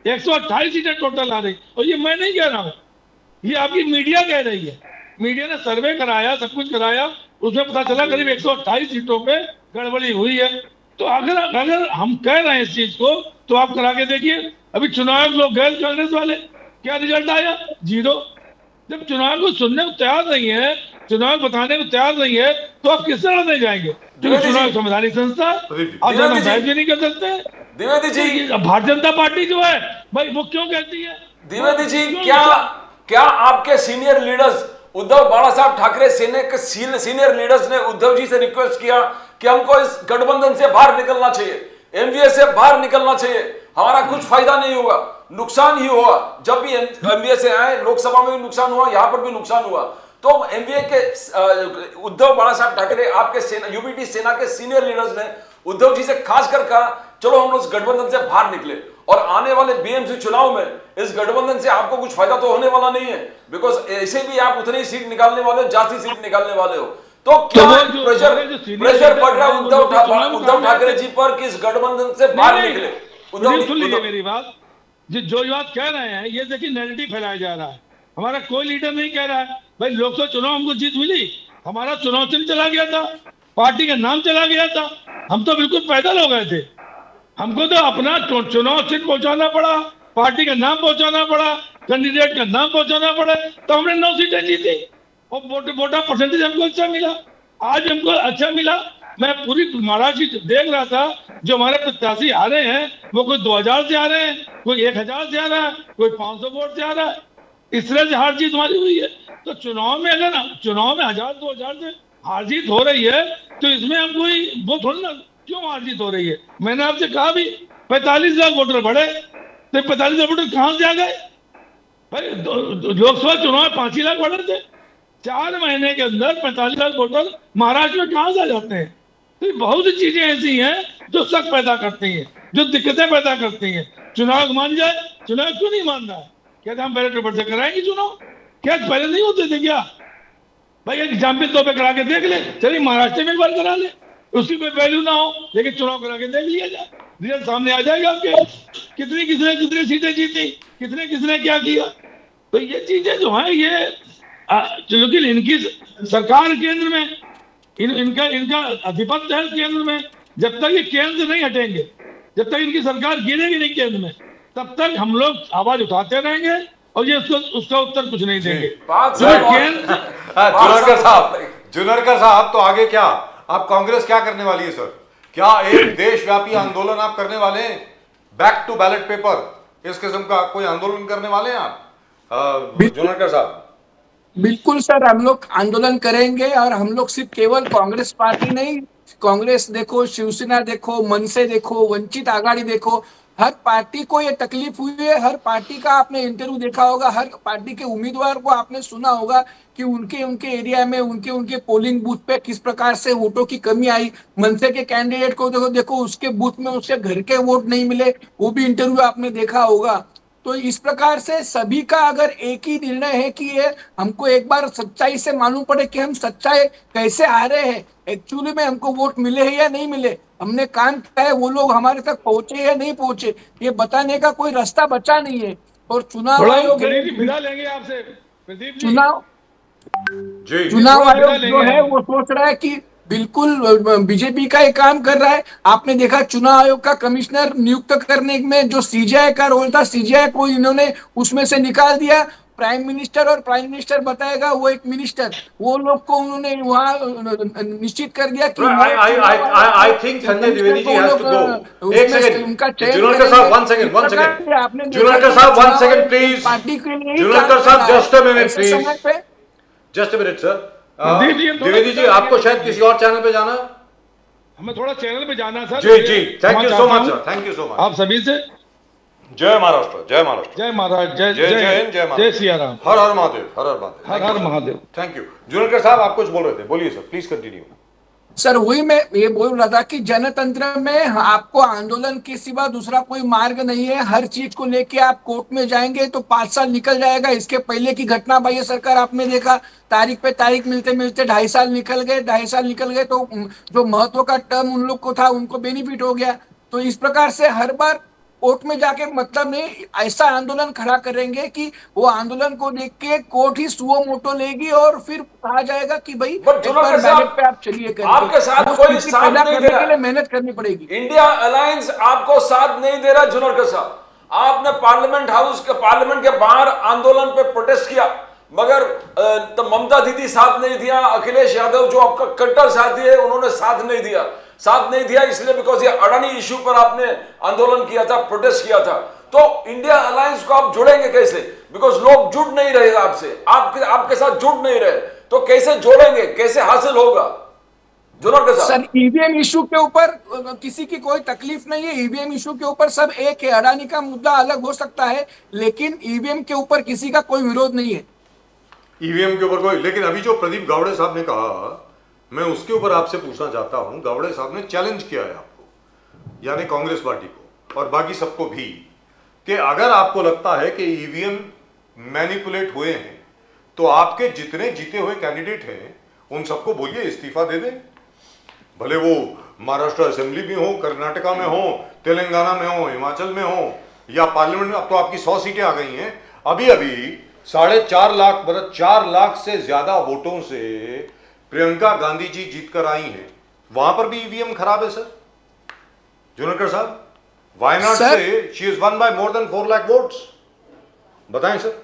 128 सीटें टोटल आ रही, और ये मैं नहीं कह रहा हूँ, ये आपकी मीडिया कह रही है। मीडिया ने सर्वे कराया, सब कुछ कराया, उसमें पता चला करीब 128 सीटों पे गड़बड़ी हुई है। तो अगर हम कह रहे हैं इस चीज को, तो आप करा के देखिए। अभी चुनाव लोग गए कांग्रेस वाले, क्या रिजल्ट आया? 0। जब चुनाव को सुनने को तैयार नहीं है, चुनाव बताने को तैयार नहीं है, तो आप किस तरह लड़ने जाएंगे? क्योंकि चुनाव संवैधानिक संस्था, आप बहस भी नहीं कर सकते। द्विवेदी जी, भारतीय जनता पार्टी जो है भाई, वो क्यों कहती है? द्विवेदी जी, क्या आपके सीनियर लीडर्स उद्धव बाला साहब ठाकरे सेना के सीनियर लीडर्स ने उद्धव जी से रिक्वेस्ट किया कि हमको इस गठबंधन से बाहर निकलना चाहिए, एमवीए से बाहर निकलना चाहिए, हमारा कुछ फायदा नहीं होगा, नुकसान ही हुआ? जब भी एमवीए से आए, लोकसभा में भी नुकसान हुआ, यहां पर भी नुकसान हुआ। तो एमवीए के उद्धव बाला साहब ठाकरे, आपके यूपीटी सेना के सीनियर लीडर्स ने उद्धव जी से खासकर कहा चलो हम लोग गठबंधन से बाहर निकले, और आने वाले बीएमसी चुनाव में इस गठबंधन से आपको कुछ फायदा तो होने वाला नहीं है, बिकॉज ऐसे भी आप उतनी सीट निकालने वाले हो, जाती सीट निकालने वाले हो। तो क्या प्रेशर पड़ रहा है उद्धव ठाकरे जी पर कि इस गठबंधन से बाहर निकले? सुन लीजिए मेरी बात, जो बात कह रहे हैं, ये देखिए नैरेटिव फैलाया जा रहा है। हमारा कोई लीडर नहीं कह रहा है भाई लोकसभा चुनाव हमको जीत मिली, हमारा चुनाव चिन्ह चला गया था, पार्टी का नाम चला गया था, हम तो बिल्कुल पैदल हो गए थे। हमको तो अपना चुनाव चिन्ह पहुंचाना पड़ा, पार्टी का नाम पहुंचाना पड़ा, कैंडिडेट का नाम पहुंचाना पड़ा, तो हमने 9 सीटें जीती और वोटा परसेंटेज हमको अच्छा मिला। आज हमको अच्छा मिला, मैं पूरी महाराष्ट्र की देख रहा था, जो हमारे प्रत्याशी आ रहे हैं वो कोई 2000 से आ रहे हैं, कोई 1000 से आ रहा है, कोई 500 वोट से आ रहा है। इस तरह से हार जीत हमारी हुई है। तो चुनाव में अगर चुनाव में 1000-2000 से हार जीत हो रही है तो इसमें हम कोई वो थोड़ी ना क्यों हार जीत हो रही है। मैंने आपसे कहा भी 45 लाख वोटर बढ़े, तो 45 लाख वोटर कहां से आ गए भाई? लोकसभा चुनाव में 5 ही लाख बढ़े थे, 4 महीने के अंदर 45 लाख वोटर महाराष्ट्र में कहां से आ जाते हैं? तो बहुत सी चीजें ऐसी हैं जो शक पैदा करती हैं, जो दिक्कतें पैदा करती हैं। चुनाव मान जाए, चुनाव क्यों नहीं मान रहा है? क्या हम बैलेट पेपर से कराएंगे चुनाव? क्या पहले नहीं होते थे क्या भाई? एक एग्जाम्पल तो पे करा के देख ले, चलिए महाराष्ट्र में एक बार करा ले, उसकी कोई वैल्यू ना हो, लेकिन चुनाव करा के देख लिया जाए, रिजल्ट सामने आ जाएगा आपके, कितनी सीटें जीती, किसने क्या किया। तो ये चीजें जो है ये लेकिन इनकी सरकार केंद्र में, इनका आधिपत्य है केंद्र में। जब तक ये केंद्र नहीं हटेंगे, जब तक इनकी सरकार गिरेगी नहीं केंद्र में, तब तक हम लोग आवाज उठाते रहेंगे और ये उसका उत्तर कुछ नहीं देंगे। जुनरकर साहब तो आगे क्या, आप कांग्रेस क्या करने वाली है सर? क्या एक देशव्यापी आंदोलन आप करने वाले हैं? बैक टू बैलेट पेपर, इस किस्म का कोई आंदोलन करने वाले हैं आप जुनरकर साहब? बिल्कुल सर, हम लोग आंदोलन करेंगे और हम लोग सिर्फ केवल कांग्रेस पार्टी नहीं, कांग्रेस देखो, शिवसेना देखो, मनसे देखो, वंचित आघाड़ी देखो, हर पार्टी को ये तकलीफ हुई है। हर पार्टी का आपने इंटरव्यू देखा होगा, हर पार्टी के उम्मीदवार को आपने सुना होगा कि उनके एरिया में, उनके पोलिंग बूथ पे किस प्रकार से वोटों की कमी आई। मनसे के कैंडिडेट को देखो उसके बूथ में उसके घर के वोट नहीं मिले, वो भी इंटरव्यू आपने देखा होगा। तो इस प्रकार से सभी का अगर एक ही निर्णय है कि ये हमको एक बार सच्चाई से मालूम पड़े कि हम सच्चाई कैसे आ रहे हैं, एक्चुअली में हमको वोट मिले हैं या नहीं मिले, हमने काम किया है, वो लोग हमारे तक पहुंचे या नहीं पहुंचे, ये बताने का कोई रास्ता बचा नहीं है। और चुनाव आयोग लेंगे आपसे प्रदीप जी, चुनाव आयोग जो है वो सोच रहा है कि बिल्कुल बीजेपी का ही काम कर रहा है। आपने देखा चुनाव आयोग का कमिश्नर नियुक्त करने में जो सीजीआई का रोल था, सीजीआई को इन्होंने उसमें से निकाल दिया। प्राइम मिनिस्टर और प्राइम मिनिस्टर बताएगा वो एक मिनिस्टर, वो लोग को उन्होंने वहां निश्चित कर दिया कि I think Sanjay Dwivedi ji has to go. एक सेकंड, उनका जुनरकर साहब, वन सेकंड, जुनरकर साहब, वन सेकंड प्लीज, पार्टी के लिए जुनरकर साहब just a minute please, just a minute sir. Dwivedi ji, आपको शायद किसी और चैनल पे जाना, हमें थोड़ा चैनल पे जाना सर। जी, thank you so much sir, thank you so much आप सभी से। जय महाराष्ट्र, जय महाराष्ट्र, जय महाराज, जय जय जय सिया राम, हर हर महादेव, हर हर महादेव, हर हर महादेव। Thank you. जुनरकर साहब आप कुछ बोल रहे थे, बोलिए सर, प्लीज कंटिन्यू। सर वही मैं ये बोल रहा था कि जनतंत्र में आपको आंदोलन के सिवा दूसरा कोई मार्ग नहीं है। हर चीज को लेके आप कोर्ट में जाएंगे तो 5 साल निकल जाएगा। इसके पहले की घटना बाह्य सरकार आपने देखा, तारीख पे तारीख मिलते मिलते 2.5 साल निकल गए, 2.5 साल निकल गए तो जो महत्व का टर्म उन लोग को था उनको बेनिफिट हो गया। तो इस प्रकार से हर बार कोर्ट में जाके मतलब नहीं, ऐसा आंदोलन खड़ा करेंगे कि वो आंदोलन को देख के कोर्ट ही सुओ मोटो लेगी और फिर कहा जाएगा कि भाई एक बार बैलेट पे आप चलिए करके। आपके साथ कोई साथ नहीं दे रहा, के लिए मेहनत करनी पड़ेगी। इंडिया अलायंस आपको साथ नहीं दे रहा। जुनरकर साहब, आपने पार्लियामेंट के बाहर आंदोलन पे प्रोटेस्ट किया, मगर तो ममता दीदी साथ नहीं दिया, अखिलेश यादव जो आपका कट्टर साथी है उन्होंने साथ नहीं दिया इसलिए बिकॉज ये अडानी इश्यू पर आपने आंदोलन किया था, प्रोटेस्ट किया था। तो इंडिया अलायंस को आप जुड़ेंगे कैसे? बिकॉज लोग जुड़ नहीं रहे आपसे, आपके साथ जुड़ नहीं रहे, तो कैसे जोड़ेंगे, कैसे हासिल होगा? जुनरकर साहब, सर ईवीएम इशू के ऊपर किसी की कोई तकलीफ नहीं है। ईवीएम इशू के ऊपर सब एक है। अडानी का मुद्दा अलग हो सकता है लेकिन ईवीएम के ऊपर किसी का कोई विरोध नहीं है। ईवीएम के ऊपर कोई, लेकिन अभी जो प्रदीप गावड़े साहब ने कहा, मैं उसके ऊपर आपसे पूछना चाहता हूं। गावड़े साहब ने चैलेंज किया है आपको, यानी कांग्रेस पार्टी को और बाकी सबको भी, कि अगर आपको लगता है कि ईवीएम मैनिपुलेट हुए हैं तो आपके जितने जीते हुए कैंडिडेट हैं उन सबको बोलिए इस्तीफा दे दें। भले वो महाराष्ट्र असेंबली में हो, कर्नाटका में हो, तेलंगाना में हो, हिमाचल में हो या पार्लियामेंट में। अब तो आपकी 100 सीटें आ गई हैं। अभी 4.5 लाख, मतलब 4 लाख से ज्यादा वोटों से प्रियंका गांधी जी जीतकर आई हैं, वहां पर भी ईवीएम खराब है सर। जुनरकर साहब, वायनाड से she is one by more than 4 lakh votes, बताएं सर।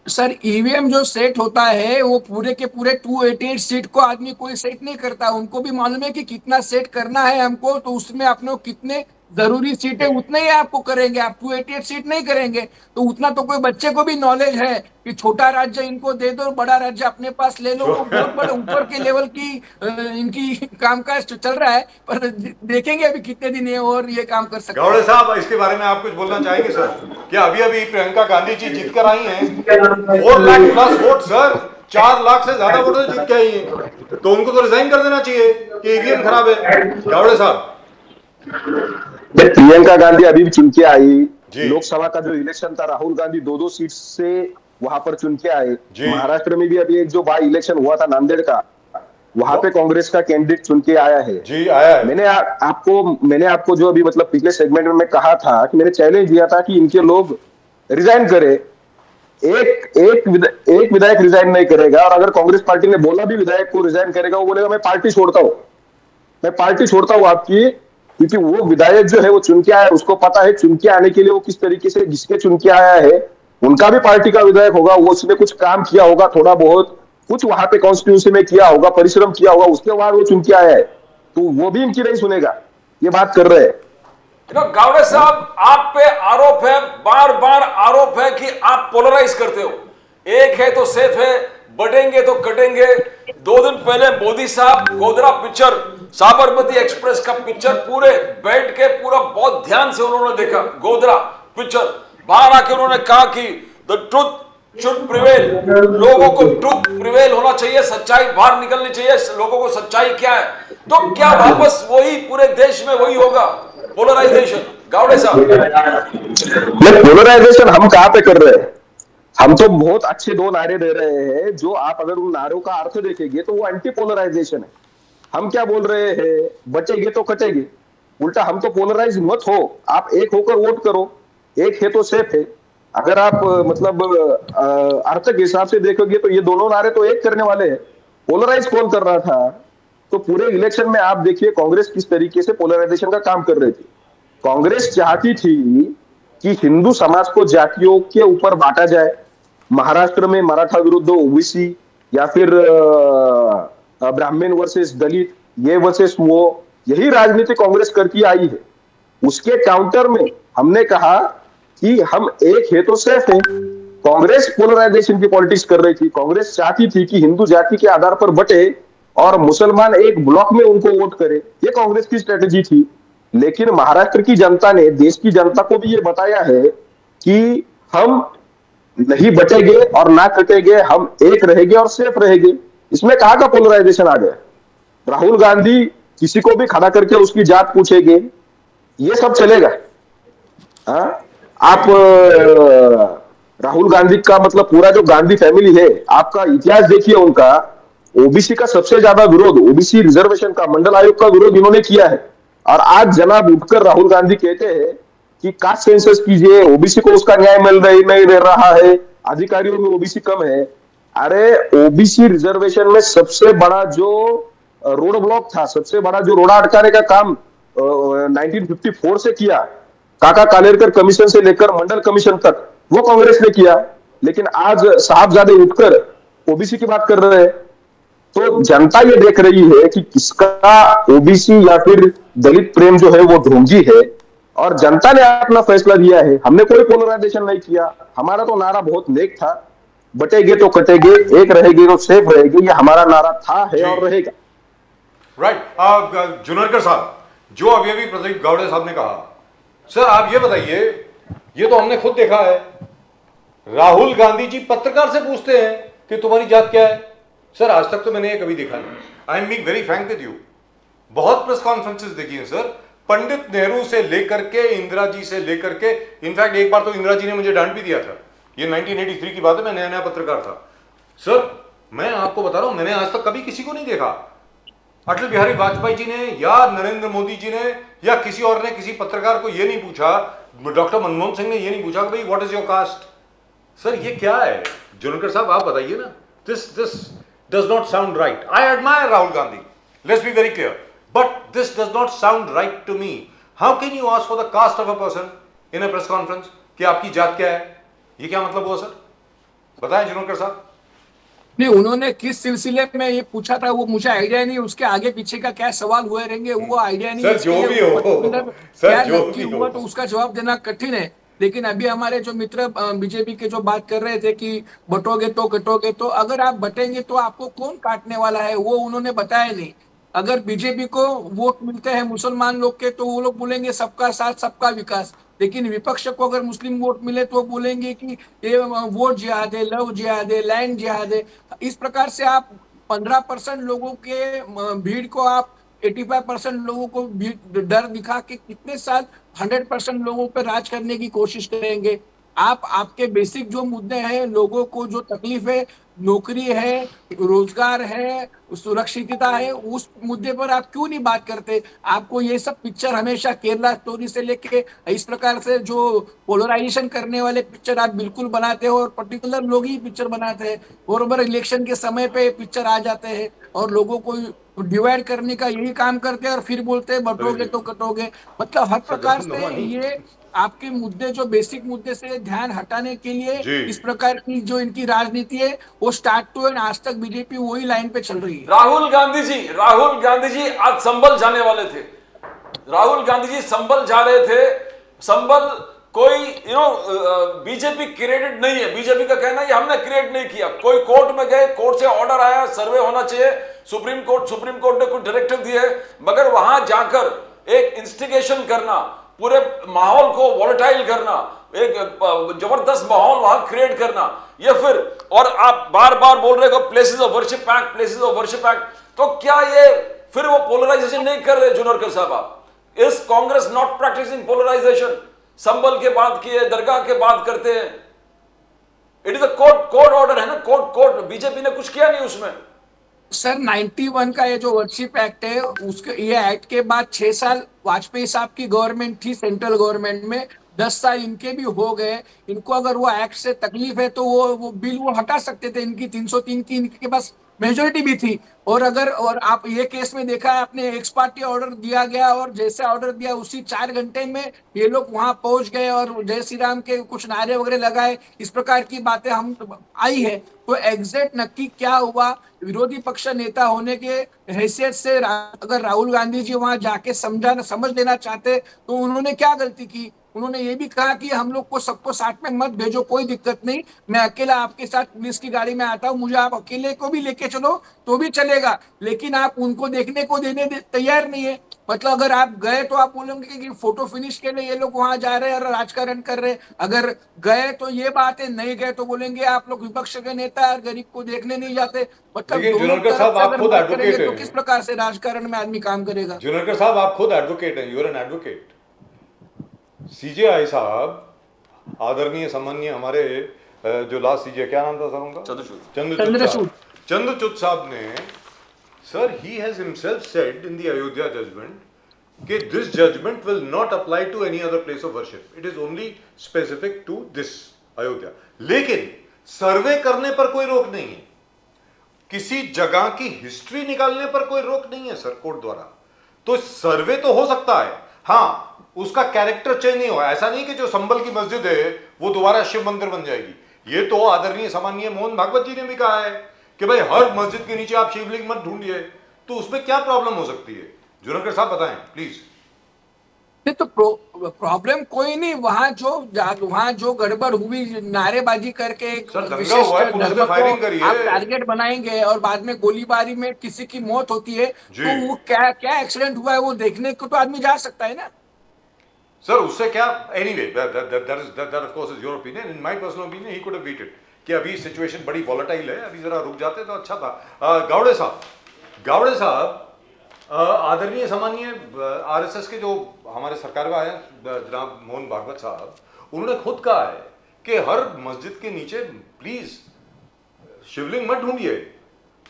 सर ईवीएम जो सेट होता है वो पूरे के पूरे 288 सीट को आदमी कोई सेट नहीं करता। उनको भी मालूम है कि कितना सेट करना है हमको, तो उसमें अपने कितने जरूरी सीटें उतने ही आपको करेंगे, आप 288 सीट नहीं करेंगे। तो उतना तो कोई बच्चे को भी नॉलेज है कि छोटा राज्य इनको दे दो, बड़ा राज्य अपने पास ले लो। वो बहुत बड़े ऊपर के लेवल की इनकी कामकाज चल रहा है, पर देखेंगे अभी कितने दिन ये और ये काम कर सकते हैं। गौड़े साहब, इसके बारे में आप कुछ बोलना चाहेंगे सर? क्या अभी अभी प्रियंका गांधी जी जीत कर आई हैं, 4 lakh plus vote sir, 4 lakh से ज्यादा वोट जीत के आई हैं, तो उनको तो रिजाइन कर देना चाहिए कि ईवीएम खराब है। गौड़े साहब, प्रियंका गांधी अभी भी चुन के आई। जी। लोकसभा का जो इलेक्शन था, राहुल गांधी 2-2 सीट से वहां पर चुन के आए। जी। महाराष्ट्र में भी अभी एक जो बाई इलेक्शन हुआ था नांदेड़ का, वहां पे कांग्रेस का कैंडिडेट चुन के आया है। जी आया है। मैंने आपको जो अभी मतलब पिछले सेगमेंट में मैं कहा था कि मैंने चैलेंज दिया था कि इनके लोग रिजाइन करे। एक विधायक रिजाइन नहीं करेगा, और अगर कांग्रेस पार्टी ने बोला भी विधायक को रिजाइन करेगा, वो बोलेगा मैं पार्टी छोड़ता हूं आपकी, क्योंकि वो विधायक जो है वो चुन के आया है, उसको पता है चुन के आने के लिए वो किस तरीके से, जिसके चुन के आया है उनका भी पार्टी का विधायक होगा, वो उसने कुछ काम किया होगा, थोड़ा बहुत कुछ वहां पे कॉन्स्टिट्यूंसी में किया होगा, परिश्रम किया होगा, उसके बाद वो चुन के आया है, तो वो भी इनकी नहीं सुनेगा। ये बात कर रहे हैं। गावड़े साहब, आप पे आरोप है, बार बार आरोप है कि आप पोलराइज करते हो। एक है तो सेफ है, बढ़ेंगे तो कटेंगे। 2 दिन पहले मोदी साहब गोधरा पिक्चर, साबरमती एक्सप्रेस का पिक्चर पूरे बैठ के पूरा बहुत ध्यान से उन्होंने देखा। गोधरा पिक्चर बाहर आके उन्होंने कहा कि द ट्रुथ शुड प्रिवेल, लोगों को ट्रुथ प्रिवेल होना चाहिए, सच्चाई बाहर निकलनी चाहिए, लोगों को सच्चाई क्या है। तो क्या वापस वही पूरे देश में वही होगा, पोलराइजेशन? गावड़े साहब, पोलराइजेशन हम कहां पे कर रहे हैं? हम तो बहुत अच्छे 2 नारे दे रहे हैं, जो आप अगर उन नारों का अर्थ देखेंगे तो वो एंटी पोलराइजेशन है। हम क्या बोल रहे हैं? बचेंगे तो कटेंगे। उल्टा हम तो पोलराइज मत हो, आप एक होकर वोट करो, एक है तो सेफ है। अगर आप मतलब अर्थ के हिसाब से देखोगे तो ये दोनों नारे तो एक करने वाले हैं। पोलराइज कौन कर रहा था? तो पूरे इलेक्शन में आप देखिए कांग्रेस किस तरीके से पोलराइजेशन का काम कर रही थी। कांग्रेस चाहती थी कि हिंदू समाज को जातियों के ऊपर बांटा जाए। महाराष्ट्र में मराठा विरुद्ध ओबीसी, या फिर ब्राह्मण वर्सेस दलित, ये वर्सेस वो, यही राजनीति कांग्रेस करती आई है। उसके काउंटर में हमने कहा कि हम एक है तो सेफ है। कांग्रेस पोलराइजेशन की पॉलिटिक्स कर रही थी। कांग्रेस चाहती थी कि हिंदू जाति के आधार पर बटे और मुसलमान एक ब्लॉक में उनको वोट करे। ये कांग्रेस की स्ट्रेटेजी थी। लेकिन महाराष्ट्र की जनता ने देश की जनता को भी ये बताया है कि हम नहीं बचेंगे और ना कटेंगे, हम एक रहेंगे और सेफ रहेंगे। इसमें कहां का पोलराइजेशन आ गया? राहुल गांधी किसी को भी खड़ा करके उसकी जात पूछेंगे, ये सब चलेगा? आप राहुल गांधी का मतलब पूरा जो गांधी फैमिली है, आपका इतिहास देखिए उनका। ओबीसी का सबसे ज्यादा विरोध, ओबीसी रिजर्वेशन का, मंडल आयोग का विरोध इन्होंने किया है। और आज जनाब उठकर राहुल गांधी कहते हैं कि कास्ट सेंसस कीजिए, ओबीसी को उसका न्याय नहीं मिल रहा है, अधिकारियों में ओबीसी कम है। अरे ओबीसी रिजर्वेशन में सबसे बड़ा जो रोड ब्लॉक था, सबसे बड़ा जो रोड़ा अटकाने का काम 1954 से किया, काका कालेरकर कमीशन से लेकर मंडल कमीशन तक, वो कांग्रेस ने किया। लेकिन आज साहबजादे उठकर ओबीसी की बात कर रहे हैं। तो जनता ये देख रही है कि किसका ओबीसी या फिर दलित प्रेम जो है वो ढोंगी है, और जनता ने अपना फैसला दिया है। हमने कोई पोलराइजेशन नहीं किया। हमारा तो नारा बहुत नेक था, बटेंगे तो कटेंगे, एक रहेंगे तो सेफ रहेंगे। ये हमारा नारा था, है और रहेगा। राइट। जुनरकर साहब, जो अभी अभी प्रदीप गावड़े साहब ने कहा, सर आप ये बताइए, ये तो हमने खुद देखा है, राहुल गांधी जी पत्रकार से पूछते हैं कि तुम्हारी जात क्या है। सर आज तक तो मैंने ये कभी देखा नहीं। I am being very Frank with you. बहुत प्रेस कॉन्फ्रेंसेस देखी हैं सर, पंडित नेहरू से लेकर के इंदिरा जी से लेकर के, इनफैक्ट एक बार तो इंदिरा जी ने मुझे डांट भी दिया था। ये 1983 की बात है, मैं नया नया पत्रकार था। सर मैं आपको बता रहा हूं, मैंने आज तक कभी किसी को नहीं देखा, अटल बिहारी वाजपेयी जी ने या नरेंद्र मोदी जी ने या किसी और ने किसी पत्रकार को यह नहीं पूछा, डॉक्टर मनमोहन सिंह ने यह नहीं पूछा कि भाई what is your cast. Sir ये क्या है? जुनकर साहब आप बताइए ना। This does not sound right. I admire Rahul Gandhi. Let's be very clear. But this does not sound right to me. How can you ask for the caste of a person in a press conference कि आपकी जात क्या है? ये क्या मतलब हुआ sir? बताएं जुनकर साहब। नहीं, उन्होंने किस सिलसिले में ये पूछा था वो मुझे आइडिया नहीं, उसके आगे पीछे का क्या सवाल हुए रहेंगे वो आइडिया नहीं। सर, इसके जो लिए भी वो हो, पर्टिकुलर सर, क्या जो नक्की भी हो। हुआ तो उसका जवाब देना कठिन है। लेकिन अभी हमारे जो मित्र बीजेपी के जो बात कर रहे थे कि बटोगे तो कटोगे, तो अगर आप बटेंगे तो आपको कौन काटने वाला है वो उन्होंने बताया नहीं। अगर बीजेपी को वोट मिलते हैं मुसलमान लोग के तो वो लोग बोलेंगे सबका साथ सबका विकास, लेकिन विपक्ष को अगर मुस्लिम वोट मिले तो बोलेंगे कि ये वोट जिहाद है, लव जिहाद है, लैंड जिहाद है। इस प्रकार से आप 15% लोगों के भीड़ को आप 85% लोगों को डर दिखा के कितने साल 100% लोगों पर राज करने की कोशिश करेंगे। आप आपके बेसिक जो मुद्दे हैं, लोगों को जो तकलीफ है, नौकरी है, रोजगार है, सुरक्षितता है, उस मुद्दे पर आप क्यों नहीं बात करते? आपको ये सब पिक्चर हमेशा केरला स्टोरी से लेके इस प्रकार से जो पोलराइजेशन करने वाले पिक्चर आप बिल्कुल बनाते हो और पर्टिकुलर लोग ही पिक्चर बनाते हैं। बरोबर इलेक्शन के समय पे पिक्चर आ जाते हैं और लोगों को डिवाइड करने का यही काम करते हैं और फिर बोलते हैं बटोगे तो कटोगे। मतलब हर प्रकार से ये आपके मुद्दे जो बेसिक मुद्दे से ध्यान हटाने के लिए जी। इस प्रकार की जो इनकी राजनीति है वो स्टार्ट टू एंड आज तक बीजेपी वही लाइन पे चल रही है। राहुल गांधी जी आज संभल जाने वाले थे। राहुल गांधी जी संभल जा रहे थे। संभल कोई बीजेपी क्रिएटेड नहीं है। बीजेपी का कहना है हमने क्रिएट नहीं किया। कोई कोर्ट में गए, कोर्ट से ऑर्डर आया, सर्वे होना चाहिए, सुप्रीम कोर्ट ने कुछ डायरेक्टिव दिए, मगर वहां जाकर एक इंस्टिगेशन करना, पूरे माहौल को वॉलेटाइल करना, एक जबरदस्त माहौल वहां क्रिएट करना, ये फिर और आप बार बार बोल रहे हो places of worship act, places of worship act, तो क्या ये फिर वो पोलराइजेशन नहीं कर रहे जुनरकर साहब? आप is Congress not practicing polarization? Sambhal के बात किए, दरगाह के बात करते हैं। It is a court order है ना, कोर्ट बीजेपी ने कुछ किया नहीं उसमें। सर 91 का ये जो वर्शिप एक्ट है उसके ये एक्ट के बाद 6 साल वाजपेयी साहब की गवर्नमेंट थी सेंट्रल गवर्नमेंट में, 10 साल इनके भी हो गए। इनको अगर वो एक्ट से तकलीफ है तो वो बिल वो हटा सकते थे। इनकी 303 की इनके पास मेजोरिटी भी थी। और आप ये केस में देखा है आपने, एक्स पार्टी ऑर्डर दिया गया और जैसे ऑर्डर दिया उसी 4 घंटे में ये लोग वहां पहुंच गए और जय श्री राम के कुछ नारे वगैरह लगाए। इस प्रकार की बातें हम आई है। तो एग्जैक्ट नक्की क्या हुआ, विरोधी पक्ष नेता होने के हैसियत से अगर राहुल गांधी जी वहां जाके समझ लेना चाहते तो उन्होंने क्या गलती की? उन्होंने ये भी कहा कि हम लोग को सबको साथ में मत भेजो, कोई दिक्कत नहीं, मैं अकेला आपके साथ पुलिस की गाड़ी में आता हूं, मुझे आप अकेले को भी लेके चलो तो भी चलेगा। लेकिन आप उनको देखने को तैयार नहीं है। मतलब अगर आप गए तो आप बोलेंगे कि फोटो फिनिश के लिए ये लोग वहां जा रहे हैं और राजकारण कर रहे हैं। अगर गए तो ये बात है, नहीं गए तो बोलेंगे आप लोग विपक्ष के नेता और गरीब को देखने नहीं जाते। मतलब लेकिन दोनों जुनरकर तरफ साहब, से आप अगर खुद बात एडवोकेट करेंगे तो हैं। किस प्रकार से राजकारण में आदमी काम करेगा? जुनरकर साहब, आप खुद एडवोकेट हैं, यूर एन एडवोकेट। सीजेआई साहब, आदरणीय सम्मानीय हमारे जो लास्ट सीजे, क्या नाम था सर उनका? चंद्रचूड साहब ने, sir, he has himself said in the Ayodhya judgment कि this judgment will not apply to any other place of worship, it is only specific to this Ayodhya. लेकिन सर्वे करने पर कोई रोक नहीं है, किसी जगह की हिस्ट्री निकालने पर कोई रोक नहीं है सर कोर्ट द्वारा। तो सर्वे तो हो सकता है, हाँ, उसका कैरेक्टर चेंज नहीं हुआ। ऐसा नहीं कि जो संभल की मस्जिद है वो दोबारा शिव मंदिर बन जाएगी। ये तो आदरणीय सम्मानीय मोहन भागवत जी ने भी कहा है कि भाई हर मस्जिद के नीचे आप शिवलिंग मत ढूंढिए। तो उसमें क्या प्रॉब्लम हो सकती है? जुनरकर साहब बताएं प्लीज। नहीं तो प्रॉब्लम कोई नहीं। वहां जो गड़बड़ हुई, नारेबाजी करके एक सर, दंगा हुआ है, पुलिस ने फायरिंग करी है, आप टारगेट बनाएंगे और बाद में गोलीबारी में किसी की मौत होती है तो वो क्या एक्सीडेंट हुआ है वो देखने को तो आदमी जा सकता है ना सर। उससे क्या, anyway that of course is your opinion. In my personal opinion he could have waited कि अभी सिचुएशन बड़ी वॉलेटाइल है, अभी जरा रुक जाते तो अच्छा था। गावड़े साहब, आदरणीय सम्मानीय आरएसएस के जो हमारे सरकार में आए जनाब मोहन भागवत साहब, उन्होंने खुद कहा है कि हर मस्जिद के नीचे प्लीज शिवलिंग मत ढूंढिए।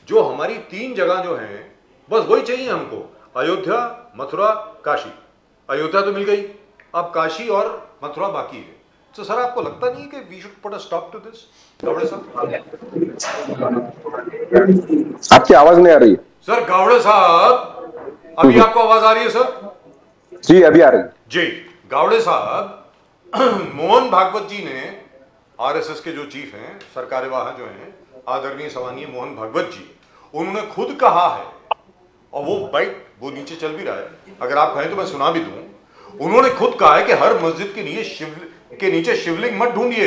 जो हमारी 3 जगह जो हैं बस वही चाहिए हमको, अयोध्या, मथुरा, काशी। अयोध्या तो मिल गई, अब काशी और मथुरा बाकी है। तो सर, आपको लगता नहीं कि we should put a stop to this? Gawade साहब, आपकी आवाज नहीं आ रही है सर। गावड़े साहब, अभी आपको आवाज आ रही है सर? जी, अभी आ रही है जी। गावड़े साहब, मोहन भागवत जी ने, आरएसएस के जो चीफ हैं, सरकारेवाह जो हैं, आदरणीय सवानीय मोहन भागवत जी, उन्होंने खुद कहा है, और वो नीचे चल भी रहा है, अगर आप कहें तो मैं सुना भी दूं। उन्होंने खुद कहा है कि हर मस्जिद के नीचे शिवलिंग मत ढूंढिए,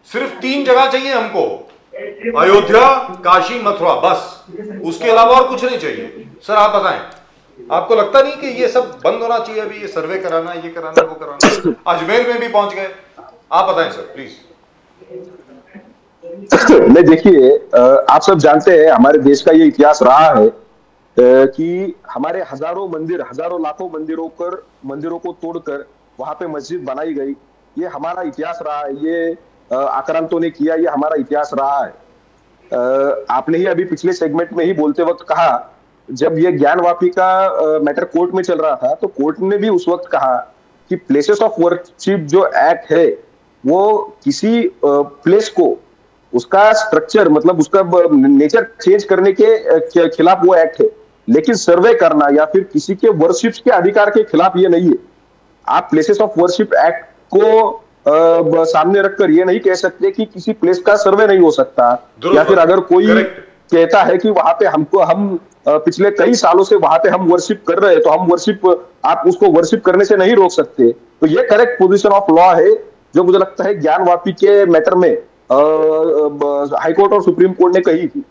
सिर्फ 3 जगह चाहिए हमको, अयोध्या, काशी, मथुरा, बस, उसके अलावा और कुछ नहीं चाहिए। सर आप बताएं, आपको लगता नहीं कि ये सब बंद होना चाहिए अभी, ये सर्वे कराना, ये कराना, वो कराना? अजमेर में भी पहुंच गए, आप बताएं सर प्लीज। नहीं, देखिए, आप सब जानते हैं हमारे देश का ये इतिहास रहा है कि हमारे हजारों मंदिर, हजारों लाखों मंदिरों को तोड़कर वहां पे मस्जिद बनाई गई। ये हमारा इतिहास रहा है, ये आक्रांतों ने किया, ये हमारा इतिहास रहा है। आपने ही अभी पिछले सेगमेंट में ही बोलते वक्त कहा, जब ये ज्ञानवापी का मैटर कोर्ट में चल रहा था तो कोर्ट ने भी उस वक्त कहा कि प्लेसेस ऑफ वर्शिप जो एक्ट है वो किसी प्लेस को, उसका स्ट्रक्चर, मतलब उसका नेचर चेंज करने के खिलाफ वो एक्ट है, लेकिन सर्वे करना या फिर किसी के वर्शिप के अधिकार के खिलाफ ये नहीं है। आप प्लेसेस ऑफ वर्शिप एक्ट को सामने रखकर ये नहीं कह सकते कि किसी प्लेस का सर्वे नहीं हो सकता, या फिर अगर कोई कहता है कि वहां पे हम पिछले कई सालों से वहां पे हम वर्शिप कर रहे हैं तो हम वर्शिप, आप उसको वर्शिप करने से नहीं रोक सकते। तो ये करेक्ट पोजीशन ऑफ लॉ है जो मुझे लगता है ज्ञानवापी के मैटर में हाईकोर्ट और सुप्रीम कोर्ट ने कही थी।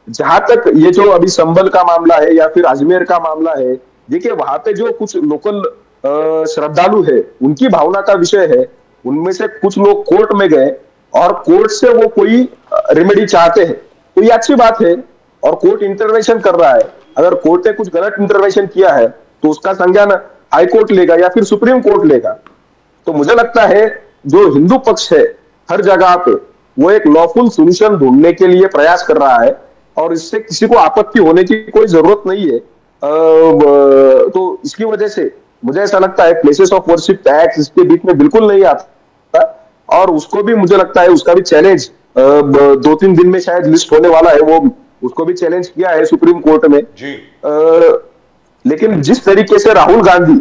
जहां तक ये जो अभी संभल का मामला है या फिर अजमेर का मामला है, देखिए वहां पे जो कुछ लोकल श्रद्धालु है उनकी भावना का विषय है। उनमें से कुछ लोग कोर्ट में गए और कोर्ट से वो कोई रेमेडी चाहते हैं, तो ये अच्छी बात है, और कोर्ट इंटरवेंशन कर रहा है। अगर कोर्ट ने कुछ गलत इंटरवेंशन किया है तो उसका संज्ञान हाई कोर्ट लेगा या फिर सुप्रीम कोर्ट लेगा। तो मुझे लगता है जो हिंदू पक्ष है हर जगह पे वो एक लॉफुल सोल्यूशन ढूंढने के लिए प्रयास कर रहा है, और इससे किसी को आपत्ति होने की कोई जरूरत नहीं है। तो इसकी वजह से मुझे ऐसा लगता है प्लेसेस ऑफ वर्शिप एक्ट इसके बीच में बिल्कुल नहीं आता, और उसको भी मुझे लगता है उसका भी चैलेंज 2-3 दिन में शायद लिस्ट होने वाला है, वो उसको भी चैलेंज किया है सुप्रीम कोर्ट में जी। लेकिन जिस तरीके से राहुल गांधी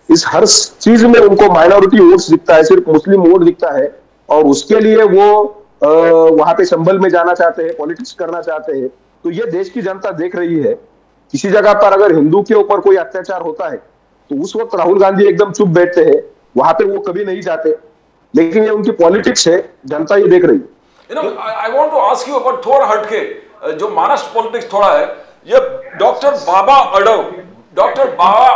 इस हर चीज में उनको माइनॉरिटी वोट्स दिखता है, सिर्फ मुस्लिम वोट दिखता है, और उसके लिए वो वहां पे संभल में जाना चाहते हैं, पॉलिटिक्स करना चाहते हैं, तो ये देश की जनता देख रही है। किसी जगह पर अगर हिंदू के ऊपर कोई अत्याचार होता है तो उस वक्त राहुल गांधी एकदम चुप बैठते हैं, वहां पे वो कभी नहीं जाते, लेकिन ये उनकी पॉलिटिक्स है, जनता ये देख रही है। You know, I want to ask you about थोड़ा हटके जो महाराष्ट्र पॉलिटिक्स थोड़ा है, ये डॉक्टर बाबा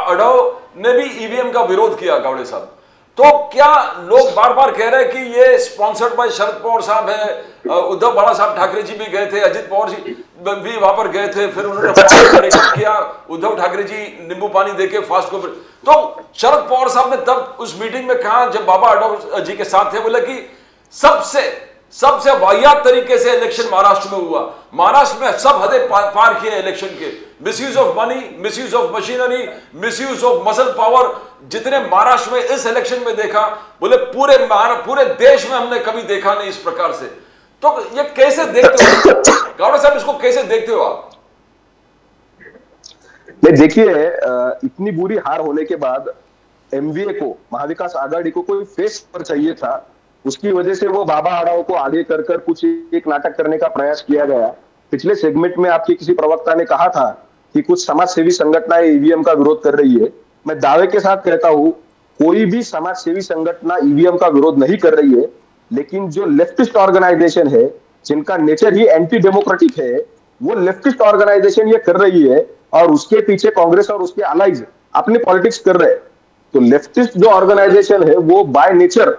अडव ने भी ईवीएम का विरोध किया गावड़े साहब। तो क्या लोग बार बार कह रहे हैं कि ये स्पॉन्सर्ड बाय शरद पवार साहब है, उद्धव बाला साहब ठाकरे जी भी गए थे, अजित पवार जी भी वहां पर गए थे, फिर उन्होंने फास्ट किया, उद्धव ठाकरे जी नींबू पानी देके फास्ट को। तो शरद पवार साहब ने तब उस मीटिंग में कहा जब बाबा अडव जी के साथ थे, बोले कि सबसे वाहियात तरीके से इलेक्शन महाराष्ट्र में हुआ, महाराष्ट्र में सब हदें पार किए इलेक्शन के, misuse of money, misuse of machinery, misuse of muscle power, जितने महाराष्ट्र में इस इलेक्शन में देखा, बोले पूरे देश में हमने कभी देखा नहीं इस प्रकार से। तो ये कैसे देखते हो गावड़े साहब, इसको कैसे देखते हो आप? देखिए, इतनी बुरी हार होने के बाद एमवीए को, महाविकास आघाड़ी को कोई फेस पर चाहिए था, उसकी वजह से वो बाबा अडाव को आगे कर कुछ एक नाटक करने का प्रयास किया गया। पिछले सेगमेंट में आपके किसी प्रवक्ता ने कहा था कि कुछ समाज सेवी संगठनाएं ईवीएम का विरोध कर रही है। मैं दावे के साथ कहता हूं कोई भी समाज सेवी संगठन ईवीएम का विरोध नहीं कर रही है, लेकिन जो लेफ्टिस्ट ऑर्गेनाइजेशन है जिनका नेचर ही एंटी डेमोक्रेटिक है, वो लेफ्टिस्ट ऑर्गेनाइजेशन ये कर रही है, और उसके पीछे कांग्रेस और उसके अलाइज अपनी पॉलिटिक्स कर रहे हैं। तो लेफ्टिस्ट जो ऑर्गेनाइजेशन है वो बाय नेचर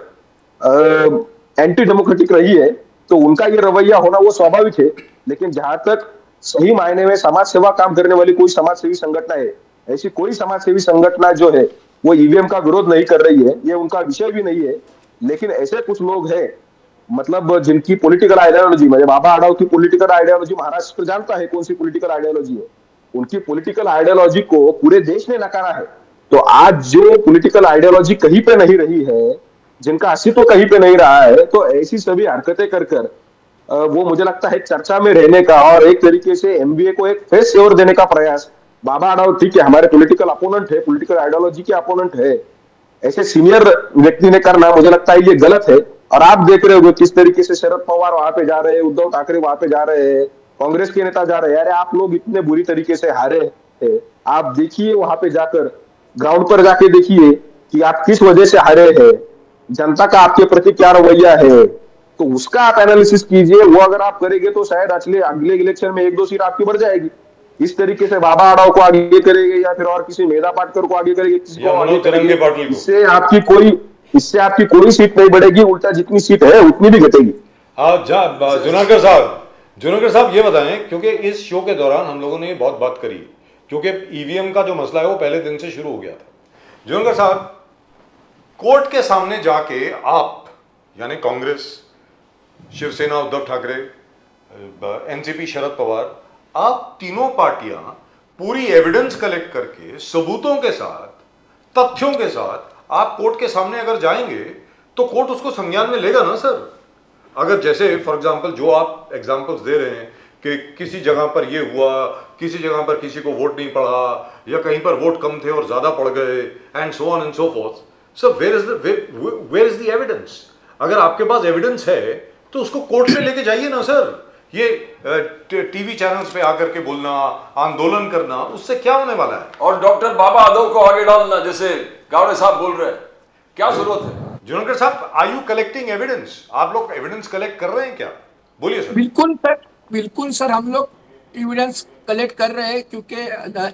एंटी डेमोक्रेटिक रही है, तो उनका ये रवैया होना वो स्वाभाविक है। लेकिन जहां तक सही मायने में समाज सेवा काम करने वाली कोई समाज सेवी संगठन है, ऐसी कोई समाज सेवी संगठन जो है वो ईवीएम का विरोध नहीं कर रही है, ये उनका विषय भी नहीं है। लेकिन ऐसे कुछ लोग हैं, मतलब जिनकी पॉलिटिकल आइडियोलॉजी, मतलब बाबा अडाव की पॉलिटिकल आइडियोलॉजी महाराष्ट्र जानता है कौन सी पॉलिटिकल आइडियोलॉजी है, उनकी पॉलिटिकल आइडियोलॉजी को पूरे देश ने नकारा है। तो आज जो पॉलिटिकल आइडियोलॉजी कहीं पे नहीं रही है, जिनका अस्तित्व कहीं पे नहीं रहा है, तो ऐसी सभी हरकतें कर वो मुझे लगता है चर्चा में रहने का और एक तरीके से एमबीए को एक फेस सेवर देने का प्रयास। बाबा अडाव ठीक है, हमारे पॉलिटिकल अपोनेंट है, पॉलिटिकल आइडियोलॉजी के अपोनेंट है, ऐसे सीनियर व्यक्ति ने करना मुझे लगता है ये गलत है। और आप देख रहे हो किस तरीके से शरद पवार वहां पे जा रहे हैं, उद्धव ठाकरे वहां पे जा रहे हैं, कांग्रेस के नेता जा रहे हैं। अरे आप लोग इतने बुरी तरीके से हारे हैं, आप देखिए वहां पे जाकर, ग्राउंड पर जाके देखिए कि आप किस वजह से हारे हैं, जनता का आपके प्रति क्या रवैया है, तो उसका आप एनालिसिस कीजिए। वो अगर आप करेंगे तो शायद अगले इलेक्शन में 1-2 सीट आपकी बढ़ जाएगी। इस तरीके से बाबा आड़ाव को आगे करेंगे या फिर और किसी मेधा पाटकर को आगे करेंगे, किसी को आगे करेंगे, इससे आपकी कोई सीट नहीं बढ़ेगी, उल्टा जितनी सीट है उतनी भी घटेगी। जुनकर साहब ये बताएं, क्योंकि इस शो के दौरान हम लोगों ने ये बहुत बात करी, क्योंकि ईवीएम का जो मसला है वो पहले दिन से शुरू हो गया था। जुनकर साहब, कोर्ट के सामने जाके आप यानी कांग्रेस, शिवसेना उद्धव ठाकरे, एनसीपी शरद पवार, आप तीनों पार्टियां पूरी एविडेंस कलेक्ट करके सबूतों के साथ, तथ्यों के साथ आप कोर्ट के सामने अगर जाएंगे तो कोर्ट उसको संज्ञान में लेगा ना सर। अगर जैसे फॉर एग्जांपल जो आप एग्जांपल्स दे रहे हैं कि किसी जगह पर ये हुआ, किसी जगह पर किसी को वोट नहीं पड़ा, या कहीं पर वोट कम थे और ज्यादा पड़ गए, and so on and so forth, sir where is the evidence? अगर आपके पास एविडेंस है तो उसको कोर्ट में लेके जाइए ना सर। ये टीवी चैनल्स पे आकर के बोलना, आंदोलन करना, उससे क्या होने वाला है? और डॉक्टर बाबा आदव को आगे डालना, जैसे गावड़े साहब बोल रहे हैं, क्या जरूरत है? जुनकर साहब, आर यू कलेक्टिंग एविडेंस? आप लोग एविडेंस कलेक्ट कर रहे हैं क्या? बोलिए सर। बिल्कुल सर, हम लोग एविडेंस कलेक्ट कर रहे हैं, क्योंकि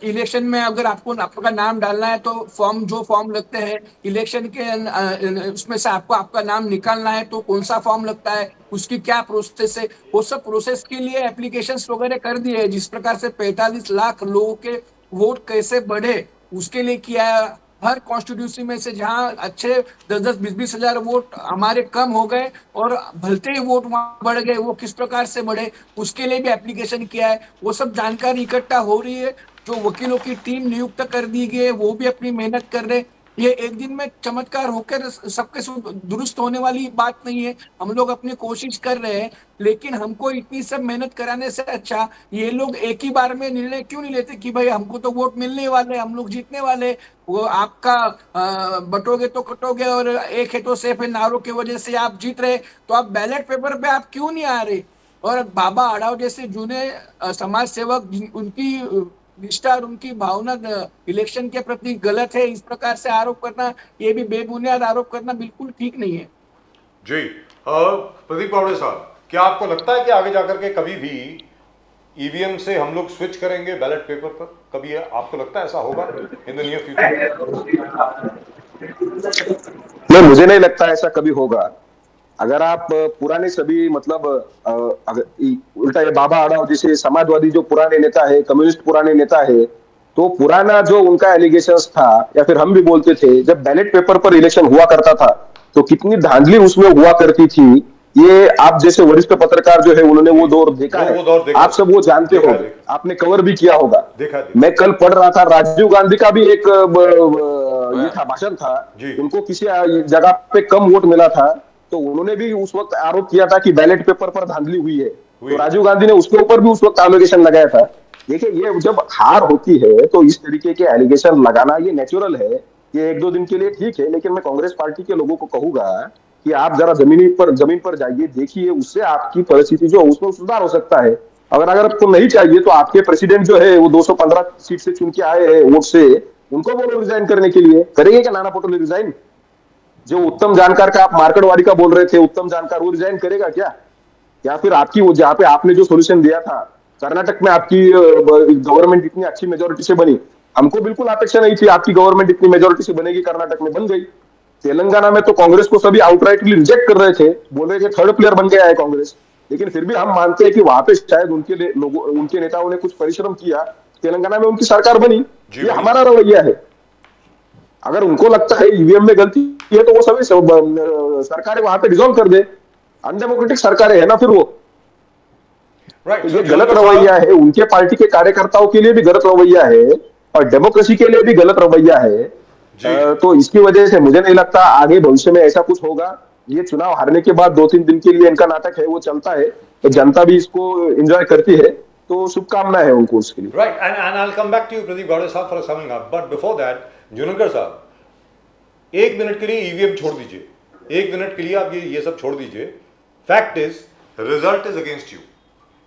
इलेक्शन में अगर आपका नाम डालना है तो जो फॉर्म लगते हैं इलेक्शन के, उसमें से आपका नाम निकालना है तो कौन सा फॉर्म लगता है, उसकी क्या प्रोसेस है, वो सब प्रोसेस के लिए एप्लीकेशंस वगैरह कर दिए हैं। जिस प्रकार से 45 लाख लोगों के वोट कैसे बढ़े उसके लिए किया है। हर कॉन्स्टिट्यूंसी में से जहां अच्छे 10-10, 20-20 हजार वोट हमारे कम हो गए और भलते ही वोट वहां बढ़ गए, वो किस प्रकार से बढ़े उसके लिए भी एप्लीकेशन किया है। वो सब जानकारी इकट्ठा हो रही है। जो वकीलों की टीम नियुक्त कर दी गई है वो भी अपनी मेहनत कर रहे हैं। ये एक दिन में चमत्कार होकर सबके दुरुस्त होने वाली बात नहीं है। हम लोग अपनी कोशिश कर रहे हैं, लेकिन हमको इतनी सब मेहनत कराने से अच्छा ये लोग एक ही बार में निर्णय क्यों नहीं लेते कि भाई हमको तो वोट मिलने वाले, हम लोग जीतने वाले, वो आपका बटोगे तो कटोगे और एक है तो सेफ है नारों की वजह से आप जीत रहे, तो आप बैलेट पेपर पे आप क्यों नहीं आ रहे? और बाबा आड़ाव जैसे जूने समाज सेवक, उनकी निष्ठा और उनकी भावना इलेक्शन के प्रति गलत है, इस प्रकार से आरोप करना, ये भी बेबुनियाद आरोप करना बिल्कुल ठीक नहीं है। जी प्रदीप पावड़े साहब, क्या आपको लगता है कि आगे जाकर के कभी भी ईवीएम से हम लोग स्विच करेंगे बैलेट पेपर पर? कभी आपको लगता है ऐसा होगा इन द नियर फ्यूचर? नहीं, मुझे नहीं लगता ऐसा कभी होगा। अगर आप पुराने सभी मतलब उल्टा ये बाबा आड़ाव जैसे समाजवादी जो पुराने नेता है, कम्युनिस्ट पुराने नेता है, तो पुराना जो उनका एलिगेशंस था, या फिर हम भी बोलते थे, जब बैलेट पेपर पर इलेक्शन हुआ करता था तो कितनी धांधली उसमें हुआ करती थी, ये आप जैसे वरिष्ठ पत्रकार जो है उन्होंने वो दौर देखा है, आप सब वो जानते हो, आपने कवर भी किया होगा। मैं कल पढ़ रहा था, राजीव गांधी का भी एक ये था, भाषण था, उनको किसी जगह पे कम वोट मिला था, तो उन्होंने भी उस वक्त आरोप किया था कि बैलेट पेपर पर धांधली हुई है, तो राजीव गांधी ने उसके ऊपर भी उस वक्त एलिगेशन लगाया था। देखिए, ये जब हार होती है तो इस तरीके के एलिगेशन लगाना ये नेचुरल है, ये 1-2 दिन के लिए ठीक है, लेकिन मैं कांग्रेस पार्टी के लोगों को कहूंगा कि आप जरा जमीन पर जाइए, देखिए, उससे आपकी परिस्थिति जो उसमें सुधार हो सकता है। अगर आपको नहीं चाहिए तो आपके प्रेसिडेंट जो है वो 215 सीट से चुन के आए हैं वोट से, उनको बोलो रिजाइन करने के लिए। करेंगे क्या नाना पटोले रिजाइन? जो उत्तम जानकार का आप मार्केटवाड़ी का बोल रहे थे, उत्तम जानकार, वो रिजाइन करेगा क्या? या फिर आपकी वो जहाँ पे आपने जो सोल्यूशन दिया था, कर्नाटक में आपकी गवर्नमेंट इतनी अच्छी मेजोरिटी से बनी, हमको बिल्कुल अपेक्षा नहीं थी आपकी गवर्नमेंट इतनी मेजोरिटी से बनेगी, कर्नाटक में बन गई। तेलंगाना में तो कांग्रेस को सभी आउटराइटली रिजेक्ट कर रहे थे, बोल रहे थे थर्ड प्लेयर बन गया है कांग्रेस, लेकिन फिर भी हम मानते हैं कि वहां पे शायद उनके नेताओं ने कुछ परिश्रम किया, तेलंगाना में उनकी सरकार बनी। ये हमारा रवैया है। अगर उनको लगता है ईवीएम में गलती है तो वो सभी सरकारें वहां पे डिसॉल्व कर दे, अनडेमोक्रेटिक सरकारें है ना फिर वो। तो ये गलत रवैया है, उनके पार्टी के कार्यकर्ताओं के लिए भी गलत रवैया है और डेमोक्रेसी के लिए भी गलत रवैया है। तो इसकी वजह से मुझे नहीं लगता आगे भविष्य में ऐसा कुछ होगा। ये चुनाव हारने के बाद 2-3 दिन के लिए इनका नाटक है वो चलता है, तो जनता भी इसको एंजॉय करती है, तो शुभकामनाएं है उनको उसके लिए। Right, and I will come back to you Pradeep Gawde साहब for summing up, but before that Junkar साहब 1 मिनट के लिए ईवीएम छोड़ दीजिए, एक मिनट के लिए आप ये सब छोड़ दीजिए। Fact is result is against you.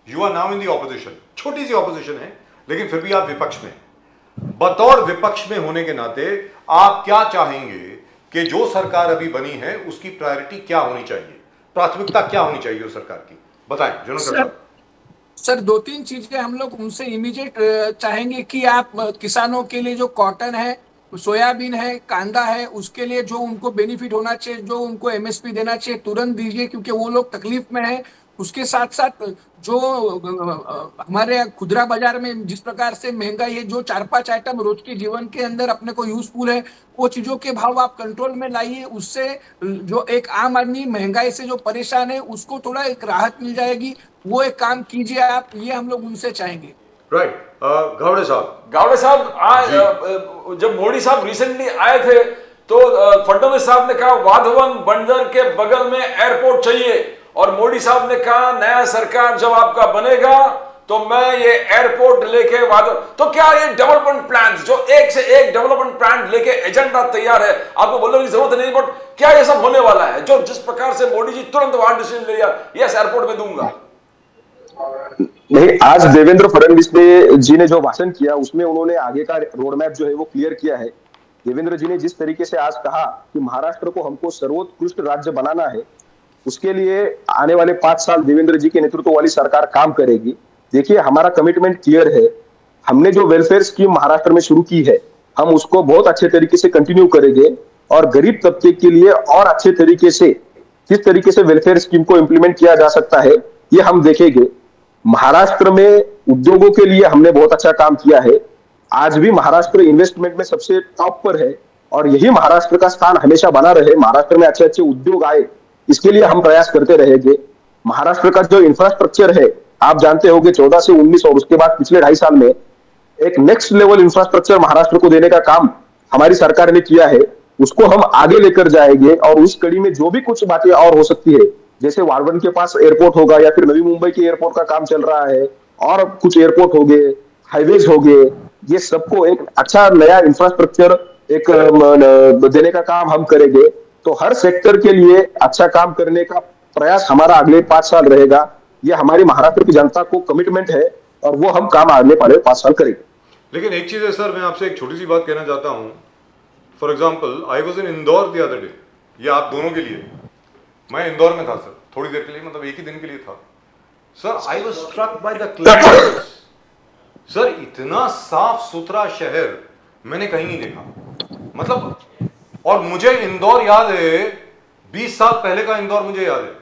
You are now in the opposition, छोटी सी ऑपोजिशन है लेकिन फिर भी आप विपक्ष में हैं। बतौर विपक्ष में होने के नाते आप क्या चाहेंगे कि जो सरकार अभी बनी है उसकी प्रायोरिटी क्या होनी चाहिए, प्राथमिकता क्या होनी चाहिए उस सरकार की, बताएं जुनकर साहब। सर 2-3 चीजें हम लोग उनसे इमीडिएट चाहेंगे कि आप किसानों के लिए जो कॉटन है, सोयाबीन है, कांदा है, उसके लिए जो उनको बेनिफिट होना चाहिए, जो उनको एमएसपी देना चाहिए तुरंत दीजिए, क्योंकि वो लोग तकलीफ में है। उसके साथ साथ जो हमारे खुदरा बाजार में जिस प्रकार से महंगाई है, जो 4-5 आइटम रोज के जीवन के अंदर अपने को यूजफुल है, वो चीजों के भाव आप कंट्रोल में लाइए। उससे जो एक आम आदमी महंगाई से जो परेशान है उसको थोड़ा एक राहत मिल जाएगी। वो एक काम कीजिए आप, ये हम लोग उनसे चाहेंगे। राइट। गावड़े साहब आज जब मोदी साहब रिसेंटली आए थे तो फडणवीस साहब ने कहा वाधवन बंदर के बगल में एयरपोर्ट चाहिए, और मोदी साहब ने कहा नया सरकार जब आपका बनेगा तो मैं ये एयरपोर्ट लेके तो क्या ये डेवलपमेंट प्लान, जो एक से एक डेवलपमेंट प्लान लेके एजेंडा तैयार है, आपको बोलने की जरूरत नहीं, बट क्या ये सब होने वाला है? जो जिस प्रकार से मोदी जी तुरंत वहां डिसीजन ले लिया, यस एयरपोर्ट में दूंगा। नहीं, आज देवेंद्र फडणवीस जी ने जो भाषण किया उसमें उन्होंने आगे का रोड मैप जो है वो क्लियर किया है। देवेंद्र जी ने जिस तरीके से आज कहा कि महाराष्ट्र को हमको सर्वोत्कृष्ट राज्य बनाना है, उसके लिए आने वाले 5 साल देवेंद्र जी के नेतृत्व वाली सरकार काम करेगी। देखिए, हमारा कमिटमेंट क्लियर है। हमने जो वेलफेयर स्कीम महाराष्ट्र में शुरू की है, हम उसको बहुत अच्छे तरीके से कंटिन्यू करेंगे, और गरीब तबके के लिए और अच्छे तरीके से किस तरीके से वेलफेयर स्कीम को इंप्लीमेंट किया जा सकता है ये हम देखेंगे। महाराष्ट्र में उद्योगों के लिए हमने बहुत अच्छा काम किया है। आज भी महाराष्ट्र इन्वेस्टमेंट में सबसे टॉप पर है, और यही महाराष्ट्र का स्थान हमेशा बना रहे। महाराष्ट्र में अच्छे अच्छे उद्योग आए, इसके लिए हम प्रयास करते रहेंगे। महाराष्ट्र का जो इंफ्रास्ट्रक्चर है, आप जानते होंगे 14 से 19 और उसके बाद पिछले 2.5 साल में एक नेक्स्ट लेवल इंफ्रास्ट्रक्चर महाराष्ट्र को देने का काम हमारी सरकार ने किया है। उसको हम आगे लेकर जाएंगे, और उस कड़ी में जो भी कुछ बातें और हो सकती है, जैसे वारवन के पास एयरपोर्ट होगा या फिर नवी मुंबई के एयरपोर्ट का काम चल रहा है, और कुछ एयरपोर्ट हो गए, हाईवेज हो गए, ये सबको एक अच्छा नया इंफ्रास्ट्रक्चर एक देने का काम हम करेंगे। तो हर सेक्टर के लिए अच्छा काम करने का प्रयास हमारा अगले 5 साल रहेगा। ये हमारी महाराष्ट्र की जनता को कमिटमेंट है, और वो हम काम अगले 5 साल करेंगे। लेकिन एक चीज है सर, मैं आपसे एक छोटी सी बात कहना चाहता हूं। For example, I was in Indore the other day, ये आप दोनों के लिए, मैं इंदौर में था सर थोड़ी देर के लिए, मतलब एक ही दिन के लिए था sir. I was struck by the clouds sir. इतना साफ सुथरा शहर मैंने कहीं नहीं देखा, मतलब। और मुझे इंदौर याद है, 20 साल पहले का इंदौर मुझे याद है।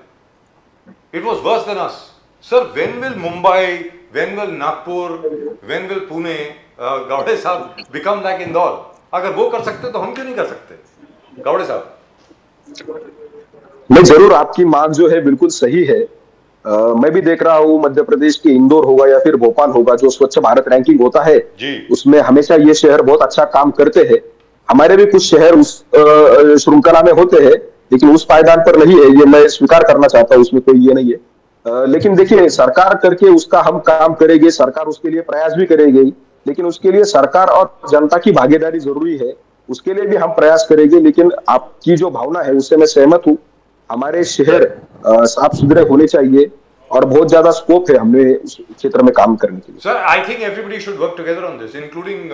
It was worse than us sir. When will Mumbai, when will Nagpur, when will Pune, Gawde साहब, बिकम लाइक इंदौर? अगर वो कर सकते तो हम क्यों नहीं कर सकते? गावड़े साहब। मैं जरूर, आपकी मांग जो है बिल्कुल सही है। मैं भी देख रहा हूँ मध्य प्रदेश के इंदौर होगा या फिर भोपाल होगा, जो स्वच्छ भारत रैंकिंग होता है उसमें हमेशा ये शहर बहुत अच्छा काम करते हैं। हमारे भी कुछ शहर उस श्रृंखला में होते हैं, लेकिन उस पायदान पर नहीं है, ये मैं स्वीकार करना चाहता हूँ, उसमें कोई ये नहीं है। लेकिन देखिए, सरकार करके उसका हम काम करेंगे, सरकार उसके लिए प्रयास भी करेगी, लेकिन उसके लिए सरकार और जनता की भागीदारी जरूरी है। उसके लिए भी हम प्रयास करेंगे। लेकिन आपकी जो भावना है उससे मैं सहमत हूँ। हमारे शहर साफ सुथरे होने चाहिए, और बहुत ज्यादा स्कोप है हमें उस क्षेत्र में काम करने के लिए। Sir, I think everybody should work together on this, including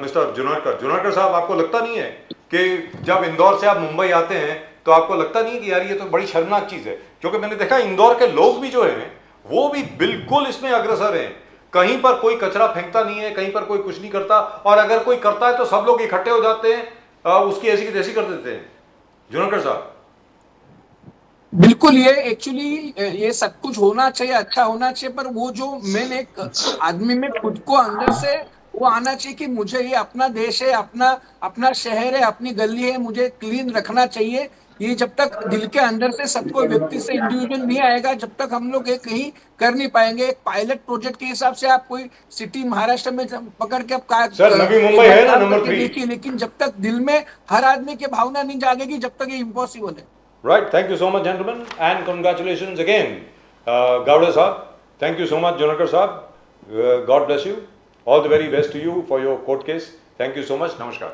mister Junarkar. Junarkar साहब, आपको लगता नहीं है कि जब इंदौर से आप मुंबई आते हैं तो आपको लगता नहीं है कि यार ये तो बड़ी शर्मनाक चीज है? क्योंकि मैंने देखा इंदौर के लोग भी जो हैं वो भी बिल्कुल इसमें अग्रसर हैं। कहीं पर कोई कचरा फेंकता नहीं है, कहीं पर कोई कुछ नहीं करता, और अगर कोई करता है तो सब लोग इकट्ठे हो जाते हैं, उसकी ऐसी की तैसी कर देते हैं। जुनारकर साहब। बिल्कुल, ये एक्चुअली ये सब कुछ होना चाहिए, अच्छा होना चाहिए, पर वो जो मेन एक आदमी में खुद को अंदर से वो आना चाहिए कि मुझे ये अपना देश है, अपना शहर है, अपनी गली है, मुझे क्लीन रखना चाहिए। ये जब तक दिल के अंदर से सबको व्यक्ति से इंडिविजुअल नहीं आएगा, जब तक हम लोग ये कहीं कर नहीं पाएंगे। एक पायलट प्रोजेक्ट के हिसाब से आप कोई सिटी महाराष्ट्र में पकड़ के आप सर, नवी मुंबई है ना नंबर 3, देखिए, लेकिन जब तक दिल में हर आदमी की भावना नहीं जागेगी, जब तक ये इम्पॉसिबल है। Right, thank you so much, gentlemen, and congratulations again, Gowda Saab. Thank you so much, Junakar Saab. God bless you. All the very best to you for your court case. Thank you so much. Namaskar.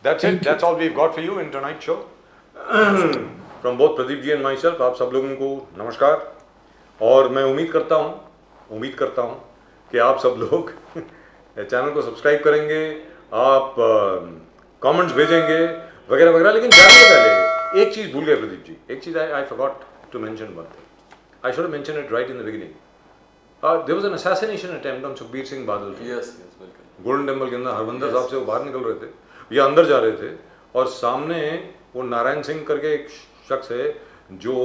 That's it. That's all we've got for you in tonight's show. From both Pradeep ji and myself, आप सब लोगों को नमस्कार। और मैं उम्मीद करता हूँ कि आप सब लोग चैनल को सब्सक्राइब करेंगे, आप कमेंट्स भेजेंगे वगैरह वगैरह। लेकिन जाने से पहले एक चीज़ भूल गए प्रदीप जी, एक चीज़ I forgot to mention one thing. I should have mention it right in the beginning. There was an assassination attempt on Sukhbir Singh Badal. Yes, बिल्कुल। गोल्डन टेम्पल के अंदर हरमंदर साहब से वो बाहर निकल रहे थे या अंदर जा रहे थे, और सामने वो नारायण सिंह करके एक शख्स है जो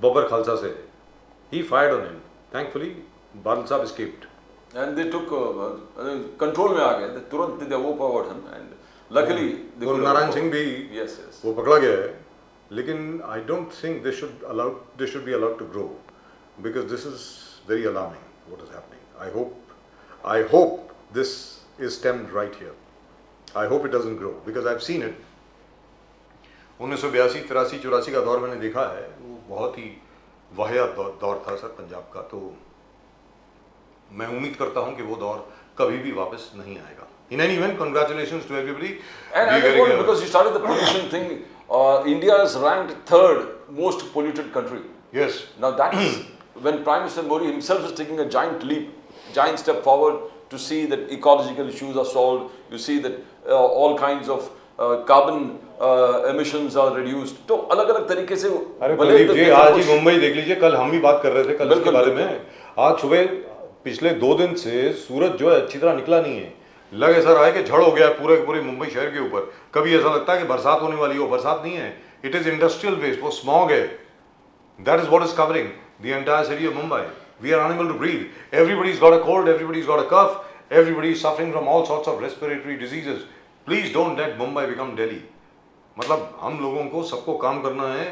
बब्बर खालसा से है। ही फायर्ड ऑन हिम। थैंकफुली बादल साहब escaped. And they took control में आ गए, they तुरंत they overpowered him and luckily they और could नारायण overpower. सिंह भी Yes, yes. वो पकड़ा गया है। लेकिन I don't think they should be allowed to grow, because this is very alarming what is happening. I hope this is stemmed right here. I hope it doesn't grow, because I have seen it. 1982, 83, 84 का दौर मैंने देखा है, वो बहुत ही वाहियात दौर था सर पंजाब का। तो मैं उम्मीद करता हूं कि वो दौर कभी भी वापस नहीं आएगा। In any event, congratulations to everybody. And I just want, because you started the pollution thing, India is ranked third most polluted country. Yes, Now that is when Prime Minister Modi himself is taking a giant leap, giant step forward to see that ecological issues are solved. You see that all kinds of carbon emissions are reduced. तो अलग-अलग तरीके से अरे भले प्रदीप तो जी, देखो आज ही कुछ- मुंबई देख लीजिए, कल हम भी बात कर रहे थे कल इसके बिल्कुल, बारे बिल्कुल। में। आज सुबह पिछले 2 दिन से सूरज जो है अच्छी तरह निकला नहीं है। लगे सर आए कि झड़ हो गया पूरे पूरे मुंबई शहर के ऊपर। कभी ऐसा लगता है कि बरसात होने वाली हो, बरसात नहीं है। इट इज इंडस्ट्रियल वेस्ट, वो स्मॉग है। That is what is covering the entire city of Mumbai. We are unable to breathe. Everybody's got a cold, everybody's got a cough, everybody is suffering from all sorts of respiratory diseases. Please don't let Mumbai become Delhi. मतलब हम लोगों को सबको काम करना है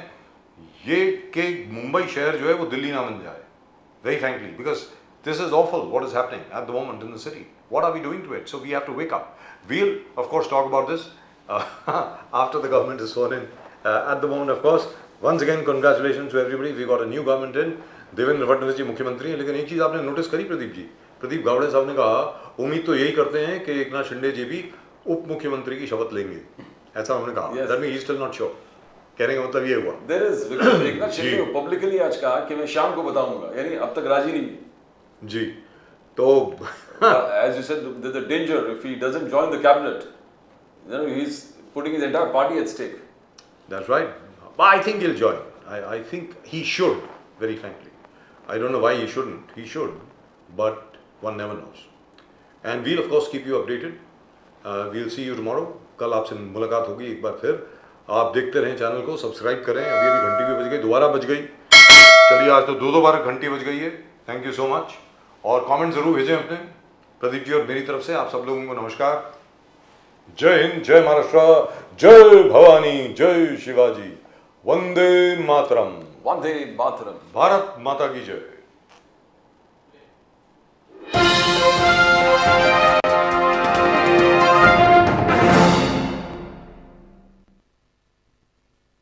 ये कि मुंबई शहर जो है वो दिल्ली ना बन जाए, very frankly, because this is awful what is happening at the moment in the city. What are we doing to it? So we have to wake up. We'll of course talk about this after the government is sworn in. At the moment, of course, once again congratulations to everybody. We got a new government in. Devendra Fadnavis जी मुख्यमंत्री हैं। लेकिन एक चीज आपने notice करी प्रदीप जी, प्रदीप गावड़े साहब ने कहा उम्मीद तो यही करते हैं कि एकनाथ शिंदे जी भी उप मुख्यमंत्री की शपथ लेंगे, ऐसा उन्होंने कहा। Yes. That means he is still not sure. कहने का मतलब ये हुआ। There is, because Eknath Shinde ने publicly आज कहा कि मैं शाम को बताऊंगा, यानी अब तक राजी नहीं। जी, तो As you said, there's a danger if he doesn't join the cabinet. You know, he's putting his entire party at stake. that's right. But I think he'll join. I think he should, very frankly. I don't know why he shouldn't. He should, but one never knows. And we'll of course keep you updated. We'll see you tomorrow. कल आपसे मुलाकात होगी एक बार फिर। आप देखते रहें channel को, सब्सक्राइब करें। अभी अभी घंटी भी बज गई, दोबारा बज गई। चलिए आज तो 2 बार घंटी बज गई है। Thank you so much. और कमेंट जरूर भेजें अपने। प्रदीप जी और मेरी तरफ से आप सब लोगों को नमस्कार। जय हिंद, जय महाराष्ट्र, जय भवानी, जय शिवाजी, वंदे मातरम। Vande Mataram. भारत माता की जय।